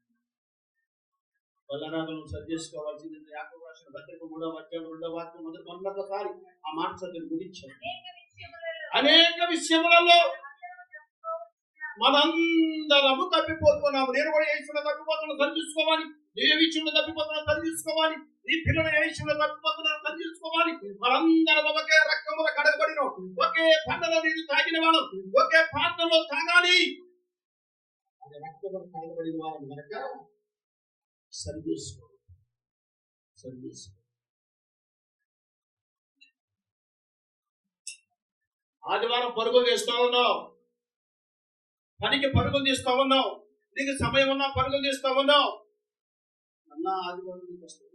వల్లరాలను సరి చేసుకోవాల్సింది. యాకోబు రాసిన పత్రిక 3వ అధ్యాయం 2వ వాక్యం మొదటిసారి ఆ మాట చదివి గురించాడు. అనేక విషయములలో మనందరము తప్పిపోతున్నాము. నేను కూడా ఏ విషయంలో తప్పిపోతున్నా సరి చూసుకోవాలి. ఏ విషయంలో తప్పిపోతున్నా సరి చూసుకోవాలి. నీ పిల్లలు ఏ విషయంలో తప్పిపోతున్నా సరి చూసుకోవాలి. మనందరం ఒకే రక్తములో కడగబడిన, ఒకే పంటలో నీరు తాగిన వాడు, ఒకే పాత్రలో తాగాలి. అది రక్తములో కడగబడిన వాడు కనుక సరి చూసుకో. ఆదివారం పరుగులు చేస్తా ఉన్నావు, పనికి పరుగులు తీస్తా ఉన్నావు, నీకు సమయం ఉన్నా పరుగులు తీస్తా ఉన్నావు. అన్నా ఆదివారం నీకు వస్తుంది.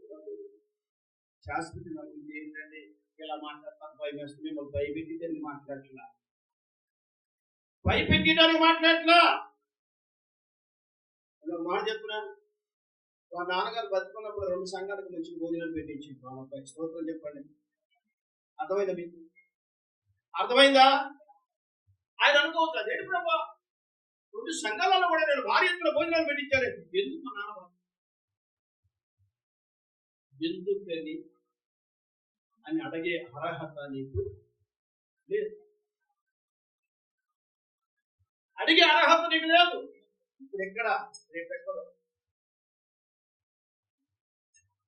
శాశ్వత ఏంటంటే ఇలా మాట్లాడతాను, భయం వేస్తుంది. మిమ్మల్ని భయపెట్టిందని మాట్లాడట్లా, భయపెట్టడానికి మాట్లాడట్లా. మాట చెప్తున్నాను. మా నాన్నగారు బతుకున్నప్పుడు 2 సంఘాలకు మంచి భోజనాలు పెట్టించింది. వాళ్ళపై స్తోత్రం చెప్పండి. అర్థమైందా మీకు? అర్థమైందా? ఆయన అనుకోవచ్చు, అదేంటి ప్రభా 2 సంఘాలలో కూడా నేను భారీ ఎత్తున భోజనాలు పెట్టించారు. ఎందుకు మా నాన్న? ఎందుకని అని అడిగే అర్హత నీకు లేదు. అడిగే అర్హత నీకు లేదు. ఇప్పుడు ఎక్కడ? రేపెక్కడో.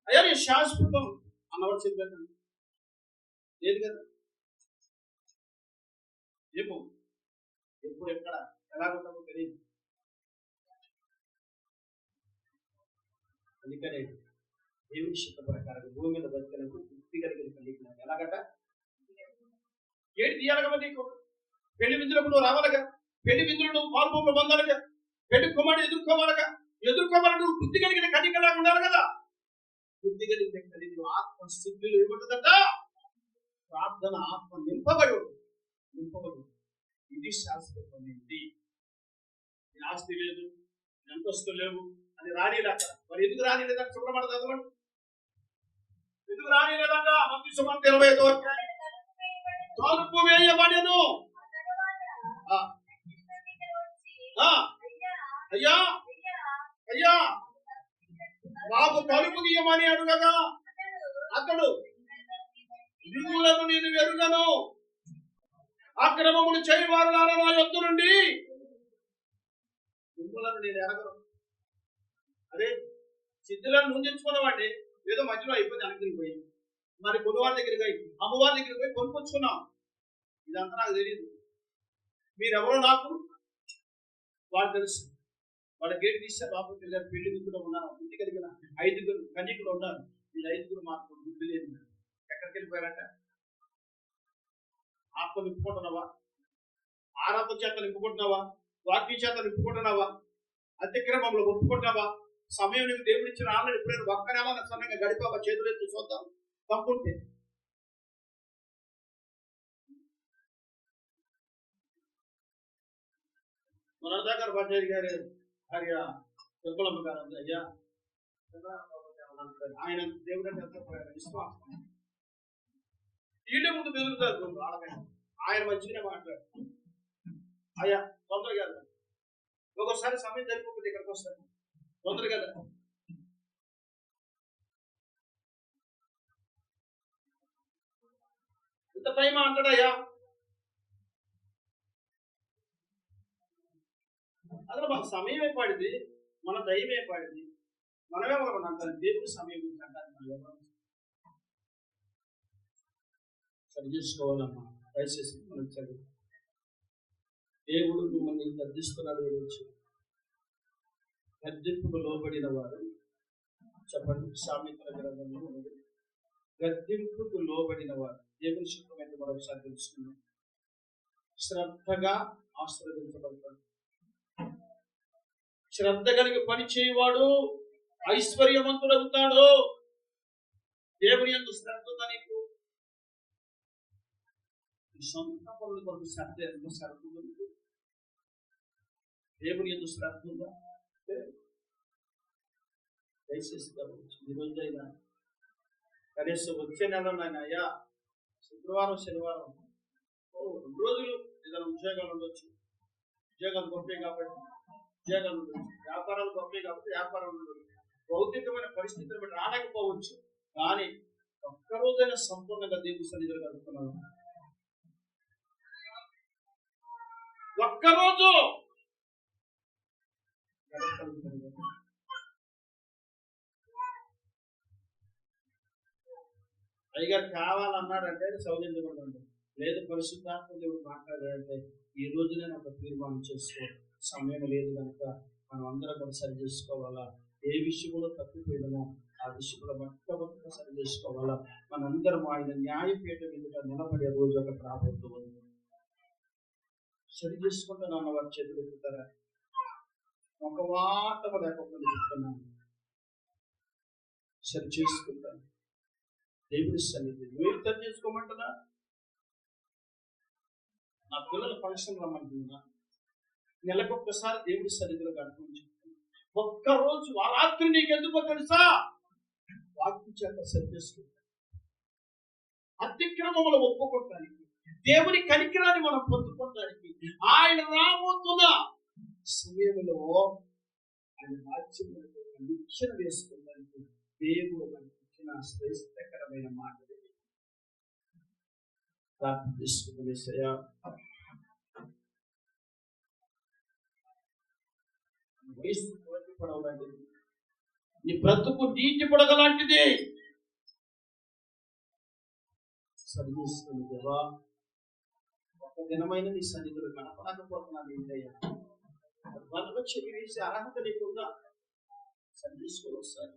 అయ్యా నీ శాశ్వతం అన్నవలసింది లేదు కదా. ఏమో ఎప్పుడు ఎక్కడ ఎలాగుంటామో తెలియదు. అందుకనే దేవుని శక్తి ప్రకారం భూమి మీద బతికినప్పుడు తృప్తి కలిగిన కలిగిన ఎలాగట ఏడు తీయాలగా నీకు. పెళ్లి విందులకు నువ్వు రావాలిగా, పెళ్లి విందులు నువ్వు పాల్పొంపు పొందాలిగా, పెళ్లి కుమారుడు ఎదుర్కోవాలిగా, ఎదుర్కోవాలి నువ్వు బుద్ధి కలిగిన కలిగిలాగా ఉండాలి కదా. బుద్ధి కలిగిన కలిగిన ఆత్మ స్థితిలో ఏముంటుందట? ప్రార్థన ఆత్మ నింపబడి ఉంటుంది. ఇది శాశ్వతమైనది. ఆస్తి లేదు, అంతస్తు లేవు అని రానిలేక. మరి ఎందుకు రానిలేదంట? చూడమని చదవండి. ఎందుకు రానిలేదంట? మత్తయి సువార్త 25వ అధ్యాయం. తలుపు వేయబడెను. అయ్యా అయ్యా బాబు తలుపు తీయమని అడుగగా అతడు, మిమ్ములను నేను ఎరుగను, అక్రమములు చేయవారులారా నా యొద్ద నుండి. మిమ్ములను నేను ఎరగను. అదే సిద్ధులను ముందుకున్నవాడిని ఏదో మధ్యలో అయిపోయింది, అనుకుని పోయి మరి కొనువారి దగ్గరికి పోయి అమ్మవారి దగ్గరికి పోయి కొనుక్కొచ్చుకున్నాం. ఇదంతా నాకు తెలియదు. మీరెవరో నాకు వాళ్ళు తెలుసు. వాళ్ళ గేట్ తీస్తే లోపలికి వెళ్ళారు. పెళ్లి గుర్తులో ఉన్నారు. ఇంటి కలిగిన 5 కన్యకులు ఉన్నారు. వీళ్ళు 5 మాత్రం బుద్ధి లేదు. ఎక్కడికి వెళ్ళిపోయారంట? ఆత్మ నింపుకుంటున్నావా? ఆరాధన చేత నింపుకుంటున్నావా? వాక్య చేత నింపుకుంటున్నావా? అతిక్రమంలో ఒప్పుకుంటున్నావా? సమయం నీకు దేవుడు ఇచ్చిన ఆల్రెడీ ఎప్పుడైనా ఒక్కనేమో సన్నగా గడిపావా? చేతులెత్తి చూద్దాం తప్పుంటే. మన దగ్గర భట్టారి గారు భార్య దుర్బలమ్మ గారు ఉంది. అయ్యా ఆయన దేవుడు అంటే విశ్వాసం. ఈట ముందు బెదురుతారు వాళ్ళకైనా. ఆయన మంచిగానే మాట్లాడు. అయ్యా తొందరగా ఒకసారి సమయం జరిగిపోతే ఇక్కడికి వస్తాను తొందరగా. ఇంత టైం అంటాడయ్యా. అసలు మన సమయం ఏర్పడింది, మన దైవం ఏర్పడింది. మనమే మనం అంటారు దేవుడి సమయం అంటారు. సరి చేసుకోవాలమ్మా. దయచేసి మనం చదువు. దేవుడు మిమ్మల్ని గర్దిస్తున్నాడు. గర్దింపుకు లోబడిన వారు చెప్పండి. సామెతల గ్రంథంలో ఉన్నది. గర్దింపుకు లోబడిన వారు దేవుని శుభ్రమైన మరొకసారి తెలుసుకున్నాం. శ్రద్ధగా ఆశీర్వదించబడతాడు. శ్రద్ధ కలిగి పని చేయవాడు ఐశ్వర్యవంతుడవుతాడు. దేవుని యందు శ్రద్ధ ఉందా నీకు? సొంత పనుల కొరకు శ్రద్ధ ఎంత శ్రద్ధ ఉంది? దేవుని యందు శ్రద్ధ ఉందా? దయచేసి ఈ రోజైనా కనీసం వచ్చే నెలనైనా అయ్యా శుక్రవారం శనివారం 2 రోజులు ఏదైనా ఉద్యోగాలు ఉండొచ్చు. ఉద్యోగాలు గొప్పే కాబట్టి ఉద్యోగాలు ఉండొచ్చు. వ్యాపారాలు గొప్పే కాబట్టి వ్యాపారాలు ఉండొచ్చు. భౌతికమైన పరిస్థితులు బట్టి రాలేకపోవచ్చు. కానీ ఒక్కరోజైనా సంపూర్ణంగా దేవుని సన్నిధిలో గడుపుతున్నాను. ఒక్కరోజు అయ్యగారు కావాలన్నాడంటే సౌజన్యంగా లేదు. పరిశుద్ధాత్మ దేవుడు మాట్లాడాడంటే ఈ రోజునే నాకు తీర్మానం చేసుకో. సమయం లేదు కనుక మనం అందరం కూడా సరి చేసుకోవాలా. ఏ విషయంలో తప్పిపోయినామో ఆ విషయంలో మొట్టమొదటిగా సరి చేసుకోవాలా. మనందరం ఆయన న్యాయపీఠం ఎదుట నిలబడే రోజు ఒకటి రాబోతుంది. సరి చేసుకుంటాను అన్న వారి చేతులు ఎత్తుతారా? ఒక మాట లేకపోతే చెప్తున్నాను. సరి చేసుకుంటాను. దేవుని సన్నిధి నువ్వు సరి చేసుకోమంటున్నా? నా పిల్లల ఫంక్షన్ రమ్మంటున్నా. నెలకొక్కసారి దేవుడి సన్నిధిలో గడుపుని. ఒక్కరోజు ఆ రాత్రి నీకు ఎందుకో తెలుసా? వాక్యం చేత సరి చేసుకుంటా. అతిక్రమములు ఒప్పుకోవటానికి, దేవుని కనికరాన్ని మనం పొందుకోవడానికి, ఆయన రాబోతున్న సమయంలో ఆయన రాజ్యంలో నిచ్చెన వేసుకోవడానికి దేవుడు మనకి ఇచ్చిన శ్రేష్టకరమైన మాటలు ప్రార్థన చేసుకునేసయ్యా. వయసు పడవలాంటిది, నీ బ్రతుకు నీటి పడగలాంటిది. సరి చేసుకుని దేవా, ఒక దినమైన నీ సన్నిధిలో కనపడకపోతున్నాను. ఏంటయ్యా వాళ్ళలో చెవి వేసే అర్హత నీకుందా? సరి చేసుకుని వస్తాను.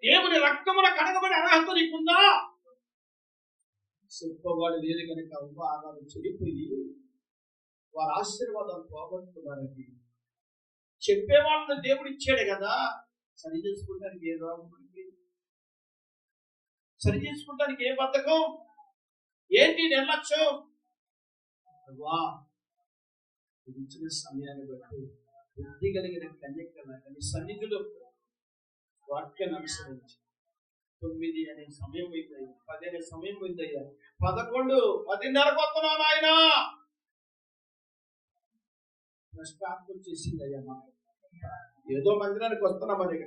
దేవుని రక్తమున కడగబడి అర్హత నీకుందా? చెప్పవాడు లేదు కనుక ఆధారం చెడిపోయి వారి ఆశీర్వాదాలు పోగొట్టుకున్నారని చెప్పేవాళ్ళని దేవుడు ఇచ్చాడు కదా. సరి చేసుకుంటానికి ఏ రోగం, సరి చేసుకుంటానికి ఏ బద్ధకం, ఏంటి నిర్లక్ష్యం? ఇచ్చిన సమయాన్ని బట్టి బుద్ధి కలిగిన కన్యకని సన్నిధిలో వాక్యాన్ని అనుసరించి 9 అనే సమయం అయిపోయింది, 10 అనే సమయం పోయిందయ్యా. 11, 10:30 వస్తున్నాను ఆయన. ప్రశ్నాత్మం చేసిందయ్యా. మాకు ఏదో మందిరానికి వస్తున్నామని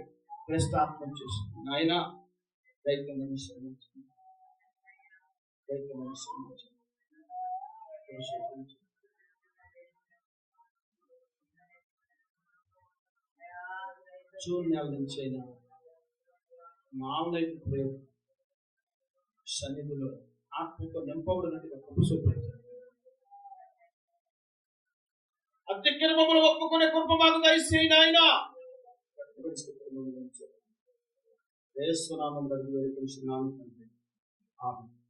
ప్రశ్నాత్మం చేసింది. ఆయన దైత్యాన్ని శ్రమించింది, దైత్యాన్ని శ్రమించింది. జూన్ నెల నుంచి అయినా మామూలు ప్రయోగం సన్నిధిలో ఆత్మతో నింపబడినట్టుగా కబుసు పెట్టారు. అతిక్రమములు ఒప్పుకునే కృప మాకు దయచేయి నాయన. యేసు నామములో అడిగి వేడుకొనుచున్నాము తండ్రి. ఆమేన్.